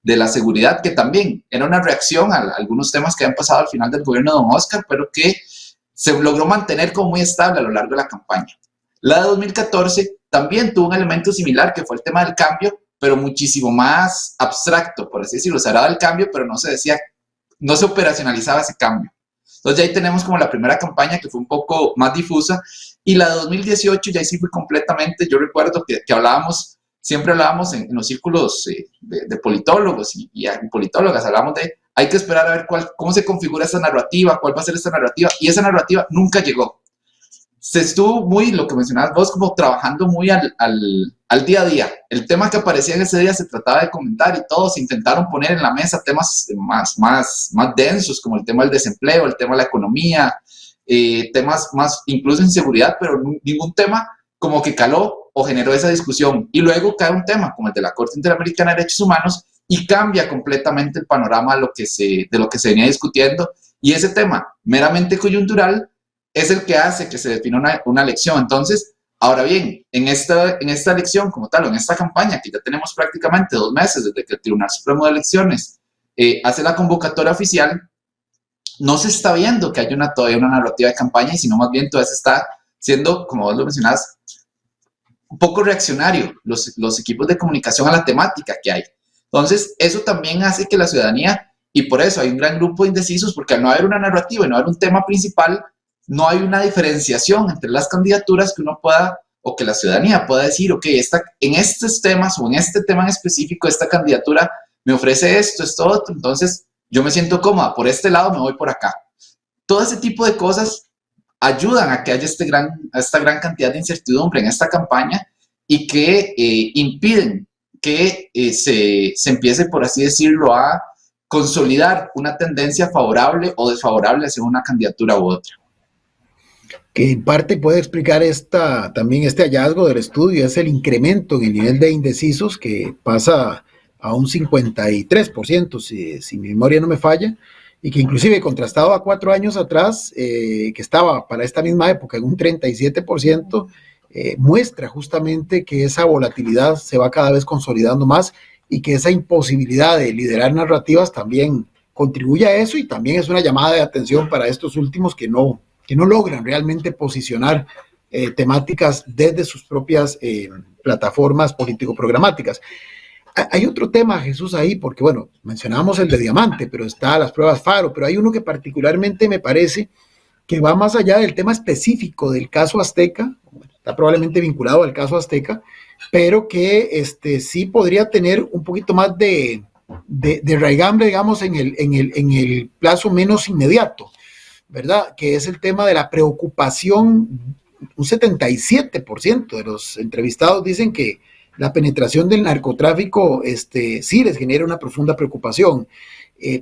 de la seguridad, que también era una reacción a algunos temas que habían pasado al final del gobierno de don Oscar, pero que se logró mantener como muy estable a lo largo de la campaña. La de 2014 también tuvo un elemento similar, que fue el tema del cambio, pero muchísimo más abstracto, por así decirlo. Se hablaba del cambio, pero no se operacionalizaba ese cambio. Entonces ya ahí tenemos como la primera campaña que fue un poco más difusa, y la de 2018 ya ahí sí fue completamente, yo recuerdo que siempre hablábamos en los círculos de politólogos y politólogas, hablábamos de hay que esperar a ver cómo se configura esta narrativa, cuál va a ser esta narrativa, y esa narrativa nunca llegó. Se estuvo muy, lo que mencionabas vos, como trabajando muy al día a día. El tema que aparecía en ese día se trataba de comentar y todos intentaron poner en la mesa temas más densos, como el tema del desempleo, el tema de la economía, temas más incluso inseguridad, pero ningún tema como que caló o generó esa discusión. Y luego cae un tema como el de la Corte Interamericana de Derechos Humanos y cambia completamente el panorama de lo que se venía discutiendo, y ese tema meramente coyuntural es el que hace que se defina una elección. Entonces, ahora bien, en esta elección como tal, o en esta campaña, que ya tenemos prácticamente 2 meses desde que el Tribunal Supremo de Elecciones hace la convocatoria oficial, no se está viendo que haya todavía una narrativa de campaña, y sino más bien todavía se está siendo, como vos lo mencionás, un poco reaccionario los equipos de comunicación a la temática que hay. Entonces, eso también hace que la ciudadanía, y por eso hay un gran grupo de indecisos, porque al no haber una narrativa y no haber un tema principal, no hay una diferenciación entre las candidaturas que uno pueda, o que la ciudadanía pueda decir, ok, en estos temas o en este tema en específico, esta candidatura me ofrece esto otro, entonces yo me siento cómoda, por este lado me voy por acá. Todo ese tipo de cosas ayudan a que haya esta gran cantidad de incertidumbre en esta campaña, y que impiden que se empiece, por así decirlo, a consolidar una tendencia favorable o desfavorable hacia una candidatura u otra. Que en parte puede explicar también este hallazgo del estudio, es el incremento en el nivel de indecisos, que pasa a un 53%, si mi memoria no me falla, y que inclusive contrastado a 4 años atrás, que estaba para esta misma época en un 37%, muestra justamente que esa volatilidad se va cada vez consolidando más, y que esa imposibilidad de liderar narrativas también contribuye a eso, y también es una llamada de atención para estos últimos que no logran realmente posicionar temáticas desde sus propias plataformas político-programáticas. Hay otro tema, Jesús, ahí, porque bueno, mencionábamos el de diamante, pero está las pruebas Faro, pero hay uno que particularmente me parece que va más allá del tema específico del caso Azteca, está probablemente vinculado al caso Azteca, pero que sí podría tener un poquito más de raigambre, digamos, en el plazo menos inmediato, ¿verdad? Que es el tema de la preocupación. Un 77% de los entrevistados dicen que la penetración del narcotráfico sí les genera una profunda preocupación.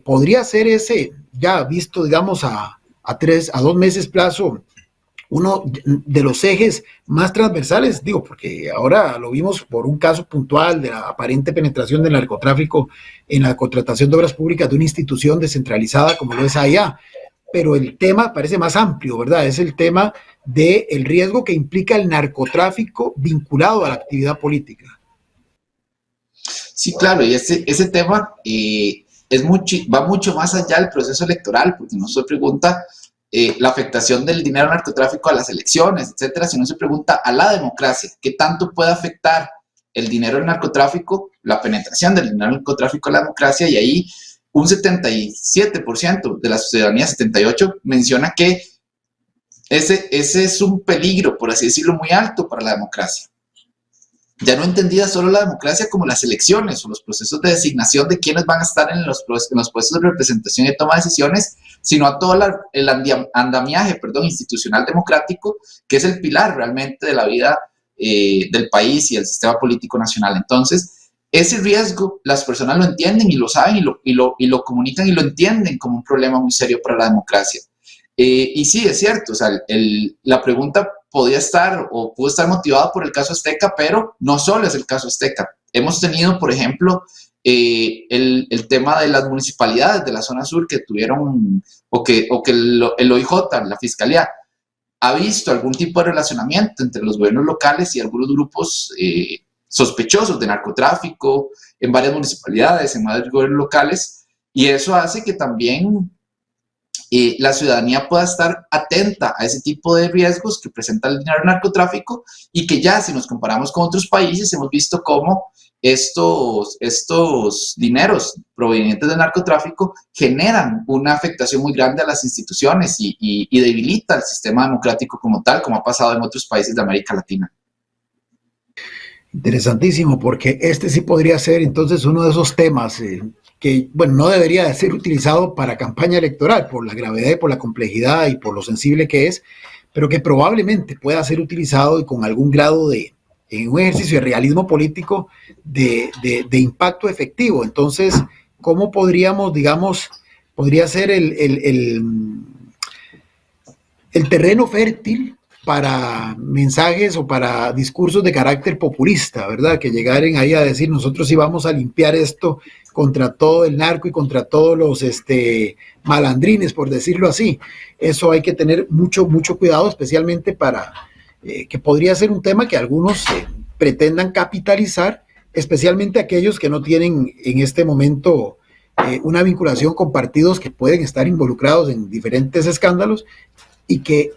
Podría ser ese, ya visto, digamos, a 2 meses plazo, uno de los ejes más transversales, digo, porque ahora lo vimos por un caso puntual de la aparente penetración del narcotráfico en la contratación de obras públicas de una institución descentralizada como lo es AIA, pero el tema parece más amplio, ¿verdad? Es el tema del riesgo que implica el narcotráfico vinculado a la actividad política. Sí, claro, y ese tema va mucho más allá del proceso electoral, porque no se pregunta la afectación del dinero narcotráfico a las elecciones, etcétera, sino se pregunta a la democracia, ¿qué tanto puede afectar el dinero del narcotráfico, la penetración del dinero del narcotráfico a la democracia? Y ahí un 77% de la ciudadanía, 78%, menciona que ese es un peligro, por así decirlo, muy alto para la democracia. Ya no entendida solo la democracia como las elecciones o los procesos de designación de quienes van a estar en los puestos de representación y toma de decisiones, sino a todo el andamiaje institucional democrático, que es el pilar realmente de la vida del país y del sistema político nacional. Entonces, ese riesgo las personas lo entienden y lo saben y lo comunican y lo entienden como un problema muy serio para la democracia. Y sí, es cierto, o sea, la pregunta podía estar o pudo estar motivada por el caso Azteca, pero no solo es el caso Azteca. Hemos tenido, por ejemplo, el tema de las municipalidades de la zona sur que tuvieron, o que el OIJ, la Fiscalía, ha visto algún tipo de relacionamiento entre los gobiernos locales y algunos grupos sospechosos de narcotráfico en varias municipalidades, en varios gobiernos locales, y eso hace que también la ciudadanía pueda estar atenta a ese tipo de riesgos que presenta el dinero del narcotráfico, y que ya si nos comparamos con otros países hemos visto cómo estos dineros provenientes del narcotráfico generan una afectación muy grande a las instituciones y debilita el sistema democrático como tal, como ha pasado en otros países de América Latina. Interesantísimo, porque sí podría ser entonces uno de esos temas que, bueno, no debería de ser utilizado para campaña electoral por la gravedad y por la complejidad y por lo sensible que es, pero que probablemente pueda ser utilizado y con algún grado en un ejercicio de realismo político de impacto efectivo. Entonces, ¿cómo podríamos, digamos, podría ser el terreno fértil para mensajes o para discursos de carácter populista, ¿verdad? Que llegaren ahí a decir, nosotros sí vamos a limpiar esto contra todo el narco y contra todos los malandrines, por decirlo así. Eso hay que tener mucho cuidado, especialmente para que podría ser un tema que algunos pretendan capitalizar, especialmente aquellos que no tienen en este momento una vinculación con partidos que pueden estar involucrados en diferentes escándalos y que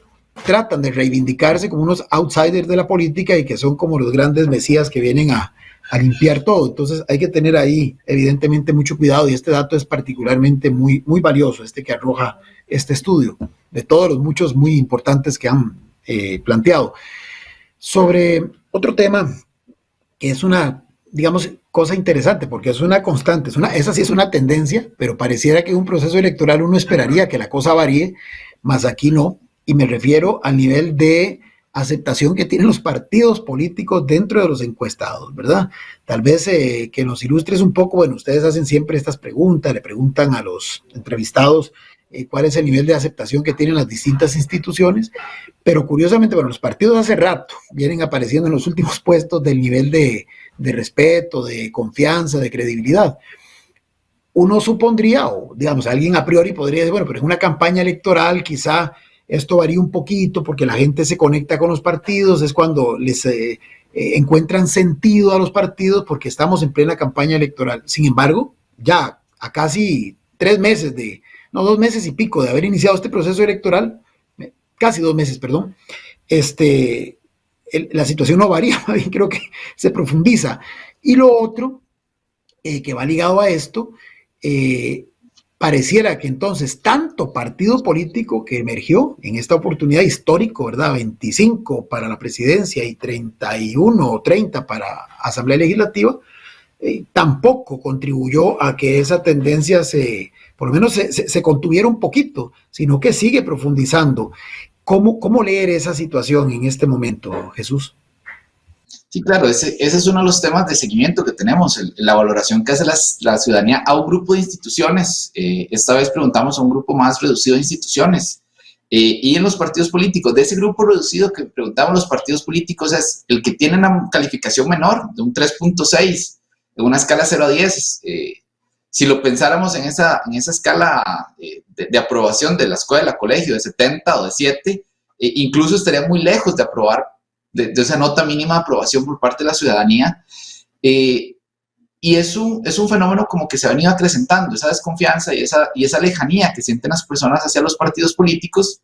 tratan de reivindicarse como unos outsiders de la política y que son como los grandes mesías que vienen a limpiar todo. Entonces hay que tener ahí evidentemente mucho cuidado, y este dato es particularmente muy valioso, que arroja este estudio, de todos los muchos muy importantes que han planteado. Sobre otro tema que es una, digamos, cosa interesante, porque es una constante, esa sí es una tendencia, pero pareciera que en un proceso electoral uno esperaría que la cosa varíe, mas aquí no. Y me refiero al nivel de aceptación que tienen los partidos políticos dentro de los encuestados, ¿verdad? Tal vez que nos ilustres un poco. Bueno, ustedes hacen siempre estas preguntas, le preguntan a los entrevistados cuál es el nivel de aceptación que tienen las distintas instituciones, pero curiosamente, bueno, los partidos hace rato vienen apareciendo en los últimos puestos del nivel de respeto, de confianza, de credibilidad. Uno supondría, o digamos, alguien a priori podría decir, bueno, pero en una campaña electoral quizá esto varía un poquito porque la gente se conecta con los partidos, es cuando les encuentran sentido a los partidos porque estamos en plena campaña electoral. Sin embargo, ya a casi 2 meses y pico de haber iniciado este proceso electoral, casi 2 meses, perdón, la situación no varía, creo que se profundiza. Y lo otro que va ligado a esto, pareciera que entonces tanto partido político que emergió en esta oportunidad histórico, ¿verdad? 25 para la presidencia y 31 o 30 para Asamblea Legislativa, tampoco contribuyó a que esa tendencia por lo menos se contuviera un poquito, sino que sigue profundizando. ¿Cómo leer esa situación en este momento, Jesús? Sí, claro, ese es uno de los temas de seguimiento que tenemos, la valoración que hace la ciudadanía a un grupo de instituciones. Esta vez preguntamos a un grupo más reducido de instituciones. Y en los partidos políticos, de ese grupo reducido que preguntamos los partidos políticos, es el que tiene una calificación menor, de un 3.6, en una escala 0 a 10. Si lo pensáramos en esa escala de aprobación de la escuela, colegio, de 70 o de 7, incluso estaría muy lejos de aprobar, de esa nota mínima de aprobación por parte de la ciudadanía. Y es un fenómeno como que se ha venido acrecentando, esa desconfianza y esa lejanía que sienten las personas hacia los partidos políticos,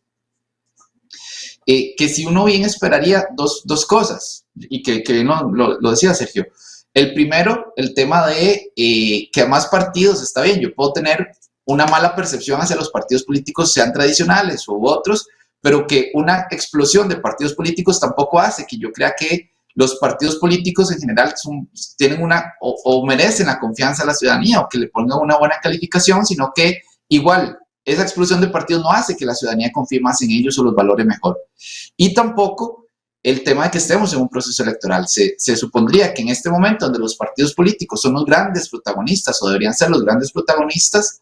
que si uno bien esperaría dos cosas, y que lo decía Sergio. El primero, el tema de que a más partidos está bien, yo puedo tener una mala percepción hacia los partidos políticos, sean tradicionales u otros, pero que una explosión de partidos políticos tampoco hace que yo crea que los partidos políticos en general tienen o merecen la confianza de la ciudadanía o que le pongan una buena calificación, sino que igual esa explosión de partidos no hace que la ciudadanía confíe más en ellos o los valore mejor. Y tampoco el tema de que estemos en un proceso electoral. Se supondría que en este momento donde los partidos políticos son los grandes protagonistas o deberían ser los grandes protagonistas,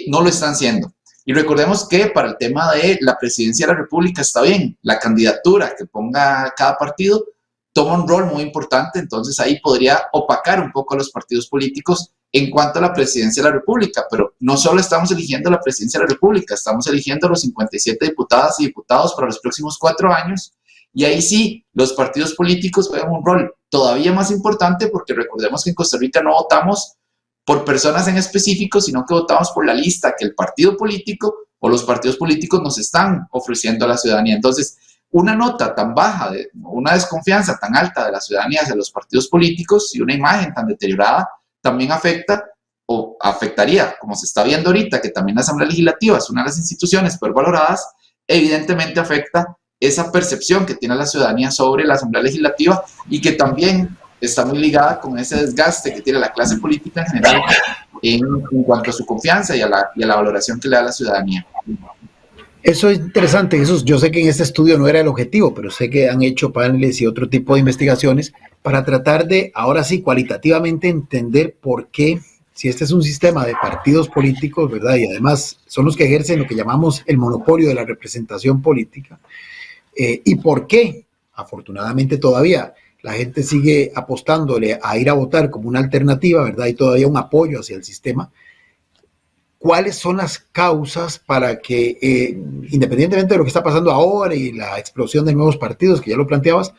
no lo están siendo. Y recordemos que para el tema de la presidencia de la República está bien, la candidatura que ponga cada partido toma un rol muy importante, entonces ahí podría opacar un poco a los partidos políticos en cuanto a la presidencia de la República, pero no solo estamos eligiendo la presidencia de la República, estamos eligiendo a los 57 diputadas y diputados para los próximos 4 años, y ahí sí, los partidos políticos juegan un rol todavía más importante, porque recordemos que en Costa Rica no votamos por personas en específico, sino que votamos por la lista que el partido político o los partidos políticos nos están ofreciendo a la ciudadanía. Entonces, una nota tan baja, una desconfianza tan alta de la ciudadanía hacia los partidos políticos y una imagen tan deteriorada también afecta o afectaría, como se está viendo ahorita, que también la Asamblea Legislativa es una de las instituciones peor valoradas, evidentemente afecta esa percepción que tiene la ciudadanía sobre la Asamblea Legislativa y que también está muy ligada con ese desgaste que tiene la clase política en general en cuanto a su confianza y a la valoración que le da la ciudadanía. Eso es interesante, Jesús. Yo sé que en este estudio no era el objetivo, pero sé que han hecho paneles y otro tipo de investigaciones para tratar de, ahora sí, cualitativamente entender por qué, si este es un sistema de partidos políticos, ¿verdad? Y además son los que ejercen lo que llamamos el monopolio de la representación política, y por qué, afortunadamente todavía, la gente sigue apostándole a ir a votar como una alternativa, ¿verdad? Y todavía un apoyo hacia el sistema. ¿Cuáles son las causas para que, independientemente de lo que está pasando ahora y la explosión de nuevos partidos, que ya lo planteabas,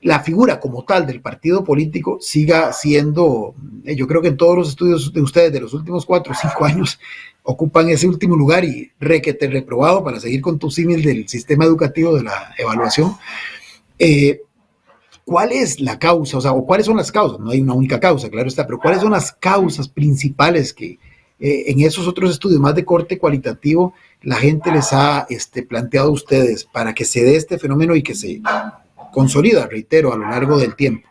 la figura como tal del partido político siga siendo, yo creo que en todos los estudios de ustedes de los últimos 4 o 5 años ocupan ese último lugar y reprobado, para seguir con tu símil del sistema educativo de la evaluación? ¿Cuál es la causa? O cuáles son las causas? No hay una única causa, claro está, pero ¿cuáles son las causas principales que en esos otros estudios más de corte cualitativo la gente les ha planteado a ustedes para que se dé este fenómeno y que se consolida, reitero, a lo largo del tiempo?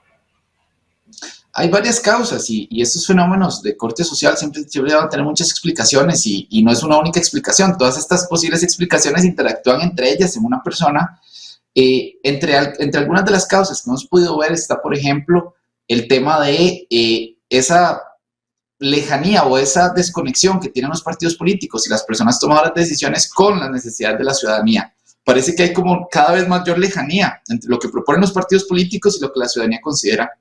Hay varias causas y estos fenómenos de corte social siempre van a tener muchas explicaciones y no es una única explicación. Todas estas posibles explicaciones interactúan entre ellas en una persona. Entre algunas de las causas que hemos podido ver está, por ejemplo, el tema de esa lejanía o esa desconexión que tienen los partidos políticos y las personas tomadoras de decisiones con las necesidades de la ciudadanía. Parece que hay como cada vez mayor lejanía entre lo que proponen los partidos políticos y lo que la ciudadanía considera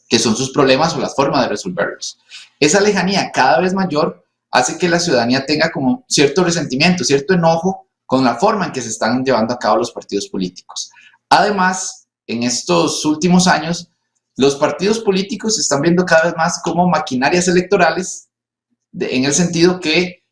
que son sus problemas o la forma de resolverlos. Esa lejanía cada vez mayor hace que la ciudadanía tenga como cierto resentimiento, cierto enojo con la forma en que se están llevando a cabo los partidos políticos. Además, en estos últimos años, los partidos políticos se están viendo cada vez más como maquinarias electorales, en el sentido que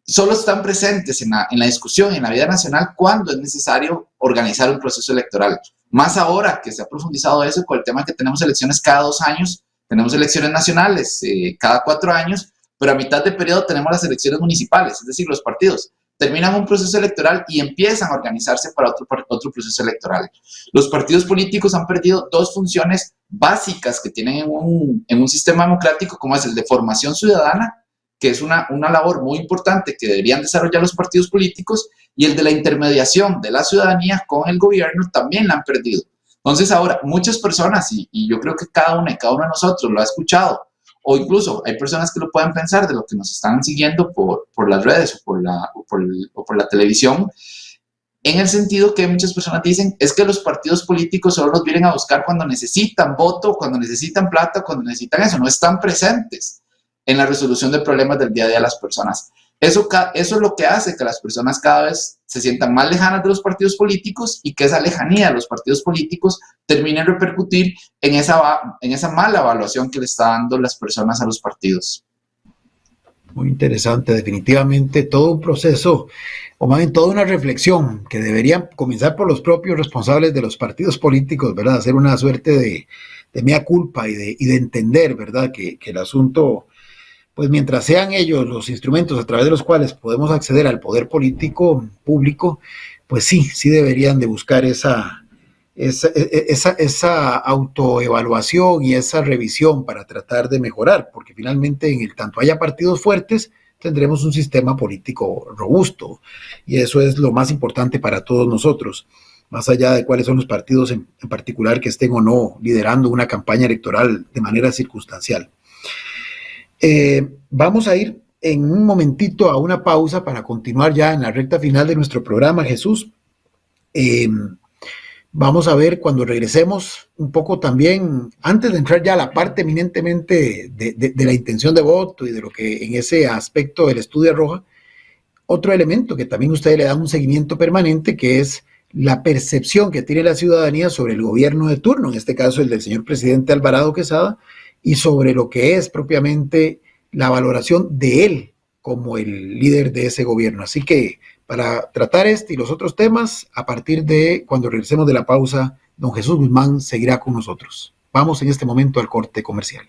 solo están presentes en la discusión, en la vida nacional, cuando es necesario organizar un proceso electoral. Más ahora que se ha profundizado eso con el tema de que tenemos elecciones cada 2 años, tenemos elecciones nacionales cada 4 años, pero a mitad de periodo tenemos las elecciones municipales, es decir, los partidos terminan un proceso electoral y empiezan a organizarse para otro proceso electoral. Los partidos políticos han perdido 2 funciones básicas que tienen en un sistema democrático, como es el de formación ciudadana, que es una labor muy importante que deberían desarrollar los partidos políticos, y el de la intermediación de la ciudadanía con el gobierno también la han perdido. Entonces ahora muchas personas, y yo creo que cada uno de nosotros lo ha escuchado, o incluso hay personas que lo pueden pensar de lo que nos están siguiendo por las redes o por la televisión, en el sentido que muchas personas dicen, es que los partidos políticos solo los vienen a buscar cuando necesitan voto, cuando necesitan plata, cuando necesitan eso, no están presentes en la resolución de problemas del día a día de las personas. Eso es lo que hace que las personas cada vez se sientan más lejanas de los partidos políticos y que esa lejanía de los partidos políticos termine en repercutir en esa mala evaluación que le están dando las personas a los partidos. Muy interesante, definitivamente todo un proceso, o más bien toda una reflexión que debería comenzar por los propios responsables de los partidos políticos, ¿verdad? Hacer una suerte de mea culpa y de entender, ¿verdad? Que el asunto, pues mientras sean ellos los instrumentos a través de los cuales podemos acceder al poder político público, pues sí deberían de buscar esa autoevaluación y esa revisión para tratar de mejorar, porque finalmente en el tanto haya partidos fuertes, tendremos un sistema político robusto, y eso es lo más importante para todos nosotros, más allá de cuáles son los partidos en particular que estén o no liderando una campaña electoral de manera circunstancial. Vamos a ir en un momentito a una pausa para continuar ya en la recta final de nuestro programa, Jesús. Vamos a ver cuando regresemos un poco también, antes de entrar ya a la parte eminentemente de la intención de voto y de lo que en ese aspecto el estudio arroja, otro elemento que también ustedes le dan un seguimiento permanente, que es la percepción que tiene la ciudadanía sobre el gobierno de turno, en este caso el del señor presidente Alvarado Quesada, y sobre lo que es propiamente la valoración de él como el líder de ese gobierno. Así que para tratar este y los otros temas, a partir de cuando regresemos de la pausa, don Jesús Guzmán seguirá con nosotros. Vamos en este momento al corte comercial.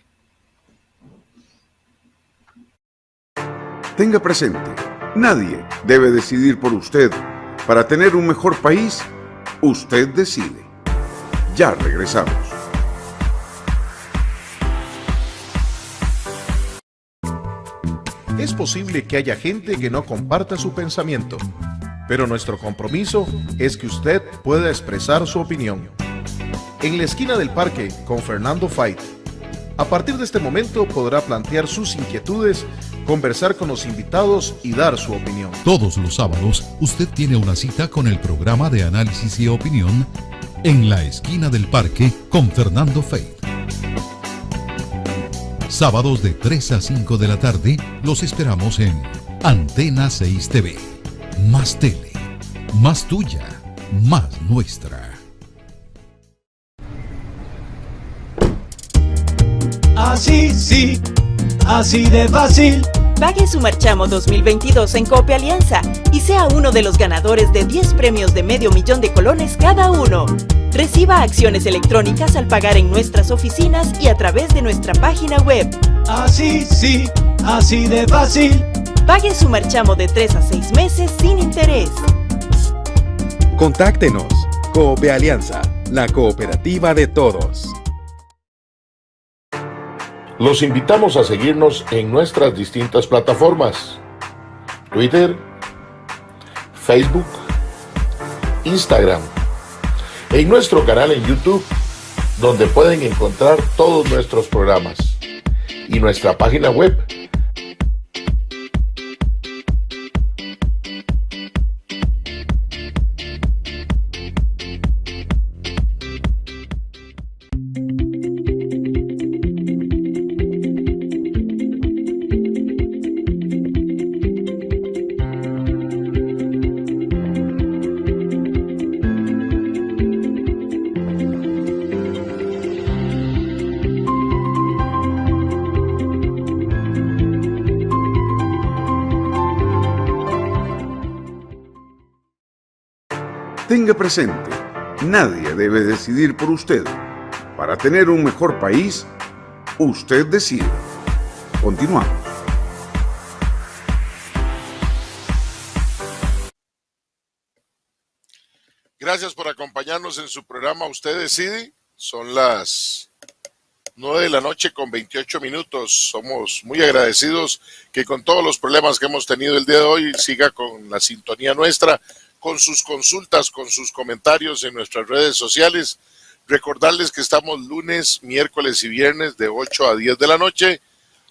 Tenga presente, nadie debe decidir por usted. Para tener un mejor país, usted decide. Ya regresamos. Es posible que haya gente que no comparta su pensamiento, pero nuestro compromiso es que usted pueda expresar su opinión. En la esquina del parque con Fernando Fait, a partir de este momento podrá plantear sus inquietudes, conversar con los invitados y dar su opinión. Todos los sábados usted tiene una cita con el programa de análisis y opinión en la esquina del parque con Fernando Fait. Sábados de 3 a 5 de la tarde los esperamos en Antena 6 TV. Más tele, más tuya, más nuestra. Así sí, así de fácil. Pague su marchamo 2022 en Cope Alianza y sea uno de los ganadores de 10 premios de $500,000 de colones cada uno. Reciba acciones electrónicas al pagar en nuestras oficinas y a través de nuestra página web. Así sí, así de fácil. Pague su marchamo de 3 a 6 meses sin interés. Contáctenos. Cope Alianza, la cooperativa de todos. Los invitamos a seguirnos en nuestras distintas plataformas: Twitter, Facebook, Instagram, en nuestro canal en YouTube, donde pueden encontrar todos nuestros programas, y nuestra página web. Tenga presente, nadie debe decidir por usted. Para tener un mejor país, usted decide. Continuamos. Gracias por acompañarnos en su programa Usted Decide. Son las 9 de la noche con 28 minutos. Somos muy agradecidos que con todos los problemas que hemos tenido el día de hoy siga con la sintonía nuestra, con sus consultas, con sus comentarios en nuestras redes sociales. Recordarles que estamos lunes, miércoles y viernes de 8 a 10 de la noche,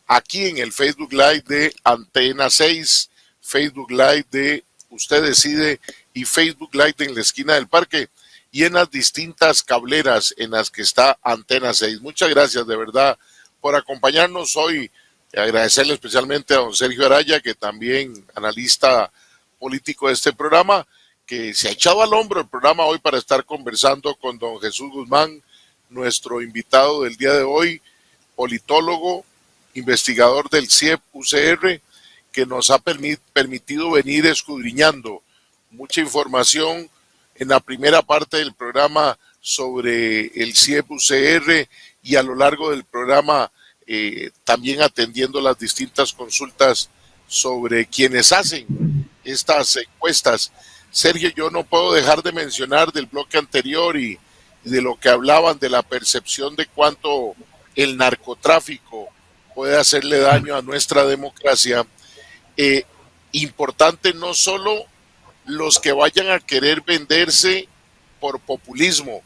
aquí en el Facebook Live de Antena 6, Facebook Live de Usted Decide y Facebook Live de En la Esquina del Parque y en las distintas cableras en las que está Antena 6. Muchas gracias de verdad por acompañarnos hoy. Agradecerle especialmente a don Sergio Araya, que también analista político de este programa, que se ha echado al hombro el programa hoy para estar conversando con don Jesús Guzmán, nuestro invitado del día de hoy, politólogo, investigador del CIEP UCR, que nos ha permitido venir escudriñando mucha información en la primera parte del programa sobre el CIEP UCR y a lo largo del programa también atendiendo las distintas consultas sobre quienes hacen estas encuestas. Sergio, yo no puedo dejar de mencionar del bloque anterior y de lo que hablaban de la percepción de cuánto el narcotráfico puede hacerle daño a nuestra democracia. Importante no solo los que vayan a querer venderse por populismo,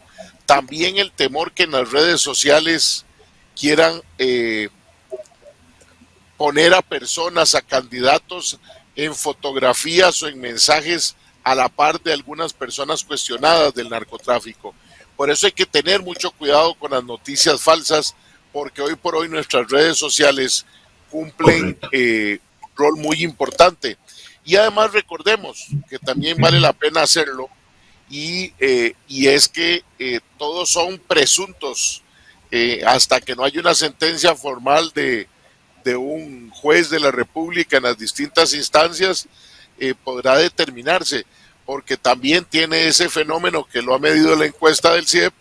también el temor que en las redes sociales quieran poner a personas, a candidatos en fotografías o en mensajes a la par de algunas personas cuestionadas del narcotráfico. Por eso hay que tener mucho cuidado con las noticias falsas, porque hoy por hoy nuestras redes sociales cumplen un rol muy importante. Y además recordemos que también vale la pena hacerlo, y es que todos son presuntos hasta que no haya una sentencia formal de un juez de la República en las distintas instancias, podrá determinarse, porque también tiene ese fenómeno que lo ha medido la encuesta del CIEP,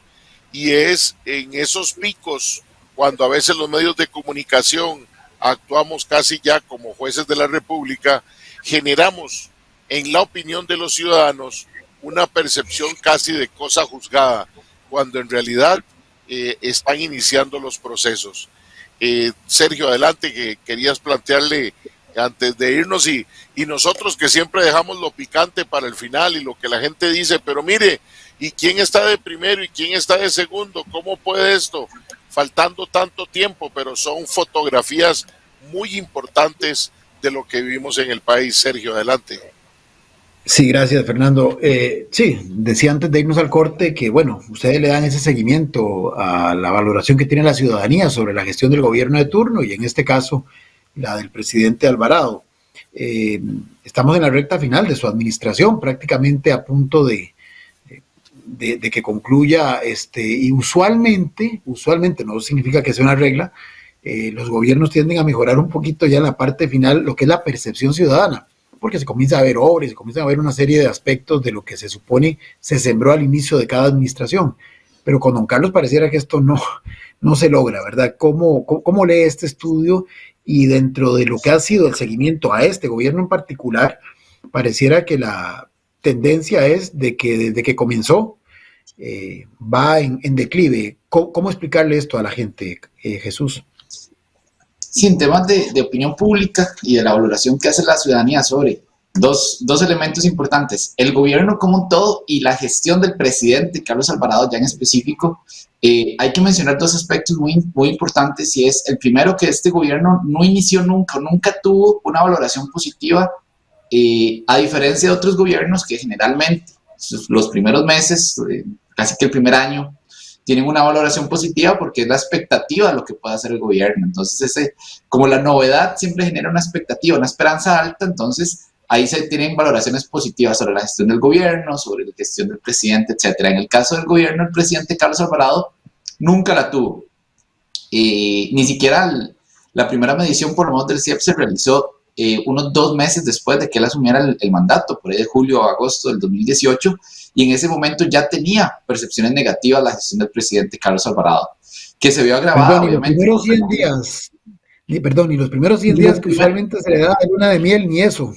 y es en esos picos cuando a veces los medios de comunicación actuamos casi ya como jueces de la República, generamos en la opinión de los ciudadanos una percepción casi de cosa juzgada, cuando en realidad están iniciando los procesos. Sergio, adelante, que querías plantearle antes de irnos, y nosotros que siempre dejamos lo picante para el final y lo que la gente dice, pero mire, ¿y quién está de primero y quién está de segundo? ¿Cómo puede esto? Faltando tanto tiempo, pero son fotografías muy importantes de lo que vivimos en el país. Sergio, adelante. Sí, gracias, Fernando. Sí, decía antes de irnos al corte que, bueno, ustedes le dan ese seguimiento a la valoración que tiene la ciudadanía sobre la gestión del gobierno de turno, y en este caso, la del presidente Alvarado. Estamos en la recta final de su administración, prácticamente a punto de que concluya, y usualmente, no significa que sea una regla, los gobiernos tienden a mejorar un poquito ya en la parte final lo que es la percepción ciudadana, porque se comienza a ver obras, se comienza a ver una serie de aspectos de lo que se supone se sembró al inicio de cada administración. Pero con don Carlos pareciera que esto no se logra, ¿verdad? ¿Cómo lee este estudio? Y dentro de lo que ha sido el seguimiento a este gobierno en particular, pareciera que la tendencia es de que desde que comenzó va en declive. ¿Cómo explicarle esto a la gente, Jesús? Sí, en temas de opinión pública y de la valoración que hace la ciudadanía sobre dos elementos importantes: el gobierno como un todo y la gestión del presidente Carlos Alvarado ya en específico. Hay que mencionar dos aspectos muy importantes, y es el primero, que este gobierno no inició nunca tuvo una valoración positiva, a diferencia de otros gobiernos que generalmente los primeros meses, casi que el primer año, tienen una valoración positiva porque es la expectativa de lo que puede hacer el gobierno. Entonces, como la novedad siempre genera una expectativa, una esperanza alta, entonces ahí se tienen valoraciones positivas sobre la gestión del gobierno, sobre la gestión del presidente, etcétera. En el caso del gobierno, el presidente Carlos Alvarado nunca la tuvo. Ni siquiera la primera medición, por lo menos del CIEP, se realizó unos 2 meses después de que él asumiera el mandato, por ahí de julio o agosto del 2018, y en ese momento ya tenía percepciones negativas la gestión del presidente Carlos Alvarado, que se vio agravada, obviamente. Ni los primeros 100 días que usualmente se le da de luna de miel, ni eso.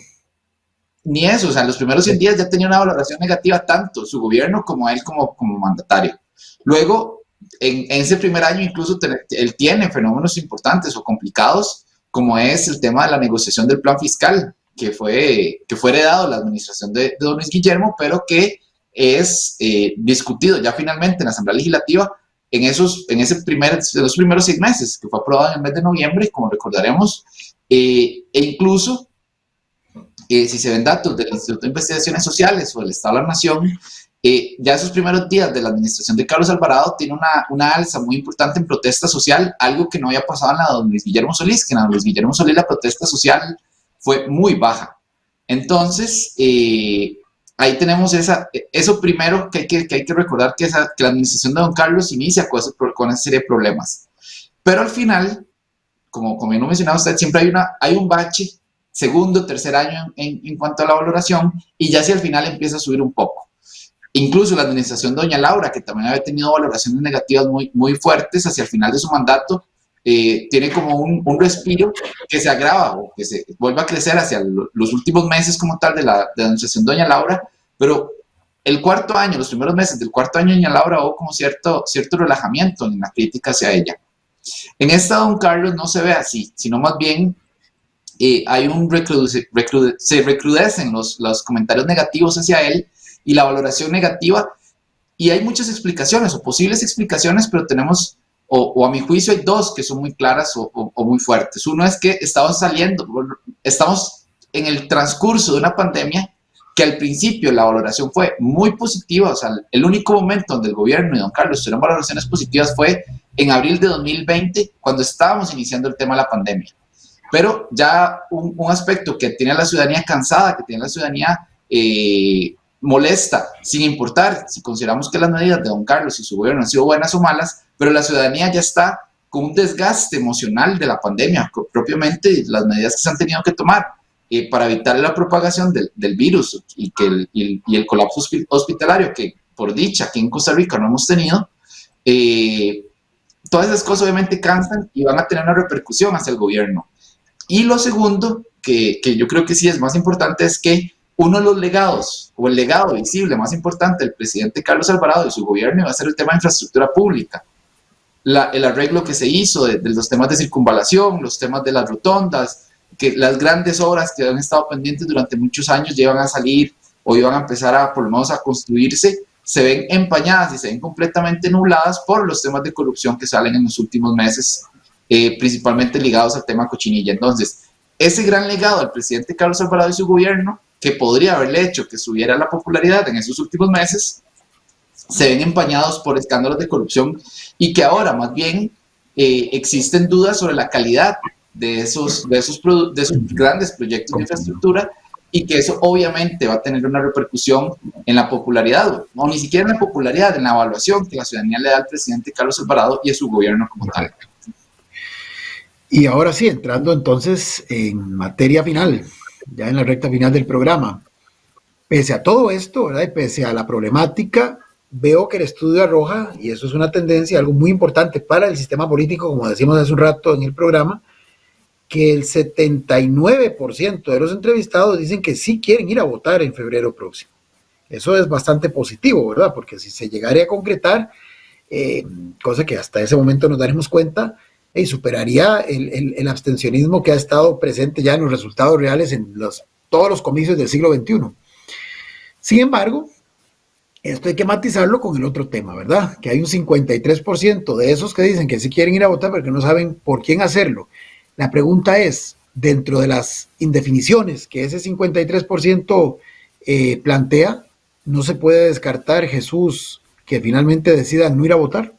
Ni eso, o sea, en los primeros 100 días ya tenía una valoración negativa tanto su gobierno como él como mandatario. Luego, en ese primer año incluso él tiene fenómenos importantes o complicados, como es el tema de la negociación del plan fiscal, que fue heredado de la administración de don Luis Guillermo, pero que es discutido ya finalmente en la Asamblea Legislativa en los primeros 6 meses, que fue aprobado en el mes de noviembre, como recordaremos, e incluso, si se ven datos del Instituto de Investigaciones Sociales o del Estado de la Nación, ya esos primeros días de la administración de Carlos Alvarado tiene una alza muy importante en protesta social, algo que no había pasado en la de don Luis Guillermo Solís, que en la de Luis Guillermo Solís la protesta social fue muy baja. Entonces, ahí tenemos eso primero que hay que recordar, que la administración de don Carlos inicia con esa serie de problemas. Pero al final, como bien lo mencionaba usted, siempre hay un bache, segundo, tercer año en cuanto a la valoración, y ya hacia el final empieza a subir un poco. Incluso la administración de doña Laura, que también había tenido valoraciones negativas muy, muy fuertes hacia el final de su mandato, tiene como un respiro que se agrava o que se vuelve a crecer hacia los últimos meses como tal de la administración de doña Laura, pero el cuarto año, los primeros meses del cuarto año de doña Laura hubo como cierto relajamiento en la crítica hacia ella. En esta don Carlos no se ve así, sino más bien hay se recrudecen los comentarios negativos hacia él y la valoración negativa, y hay muchas explicaciones o posibles explicaciones, pero tenemos, o a mi juicio hay dos que son muy claras o muy fuertes. Uno es que estamos en el transcurso de una pandemia que al principio la valoración fue muy positiva, o sea, el único momento donde el gobierno y don Carlos tuvieron valoraciones positivas fue en abril de 2020, cuando estábamos iniciando el tema de la pandemia. Pero ya un aspecto que tiene a la ciudadanía cansada, que tiene a la ciudadanía molesta, sin importar si consideramos que las medidas de don Carlos y su gobierno han sido buenas o malas, pero la ciudadanía ya está con un desgaste emocional de la pandemia, propiamente las medidas que se han tenido que tomar para evitar la propagación del virus y el colapso hospitalario, que por dicha aquí en Costa Rica no hemos tenido. Todas esas cosas obviamente cansan y van a tener una repercusión hacia el gobierno. Y lo segundo, que yo creo que sí es más importante, es que uno de los legados, o el legado visible más importante del presidente Carlos Alvarado y su gobierno, va a ser el tema de infraestructura pública. El arreglo que se hizo de los temas de circunvalación, los temas de las rotondas, que las grandes obras que han estado pendientes durante muchos años ya iban a salir o iban a empezar por lo menos a construirse, se ven empañadas y se ven completamente nubladas por los temas de corrupción que salen en los últimos meses, principalmente ligados al tema cochinilla. Entonces, ese gran legado del presidente Carlos Alvarado y su gobierno, que podría haberle hecho que subiera la popularidad en esos últimos meses, se ven empañados por escándalos de corrupción y que ahora más bien existen dudas sobre la calidad de esos grandes proyectos de infraestructura, y que eso obviamente va a tener una repercusión en la popularidad, o ni siquiera en la popularidad, en la evaluación que la ciudadanía le da al presidente Carlos Alvarado y a su gobierno como tal. Y ahora sí, entrando entonces en materia final, ya en la recta final del programa. Pese a todo esto, ¿verdad? Y pese a la problemática, veo que el estudio arroja, y eso es una tendencia, algo muy importante para el sistema político, como decimos hace un rato en el programa, que el 79% de los entrevistados dicen que sí quieren ir a votar en febrero próximo. Eso es bastante positivo, ¿verdad? Porque si se llegara a concretar, cosa que hasta ese momento nos daremos cuenta, superaría el abstencionismo que ha estado presente ya en los resultados reales en todos los comicios del siglo XXI. Sin embargo, esto hay que matizarlo con el otro tema, ¿verdad? Que hay un 53% de esos que dicen que sí quieren ir a votar, pero que no saben por quién hacerlo. La pregunta es, dentro de las indefiniciones que ese 53% plantea, ¿no se puede descartar, Jesús, que finalmente decidan no ir a votar?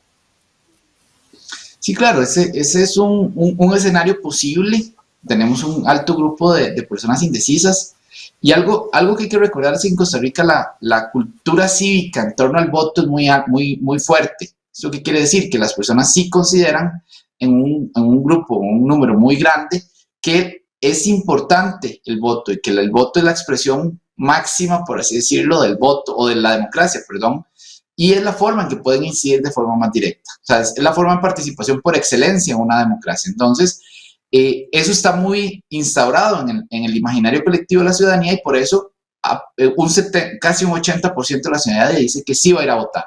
Sí, claro, ese es un escenario posible. Tenemos un alto grupo de personas indecisas, y algo que hay que recordar es que en Costa Rica la cultura cívica en torno al voto es muy fuerte. ¿Eso qué quiere decir? Que las personas sí consideran en un grupo, un número muy grande, que es importante el voto, y que el voto es la expresión máxima, por así decirlo, del voto, o de la democracia, perdón, y es la forma en que pueden incidir de forma más directa. O sea, es la forma de participación por excelencia en una democracia. Entonces, eso está muy instaurado en el imaginario colectivo de la ciudadanía, y por eso casi un 80% de la ciudadanía dice que sí va a ir a votar.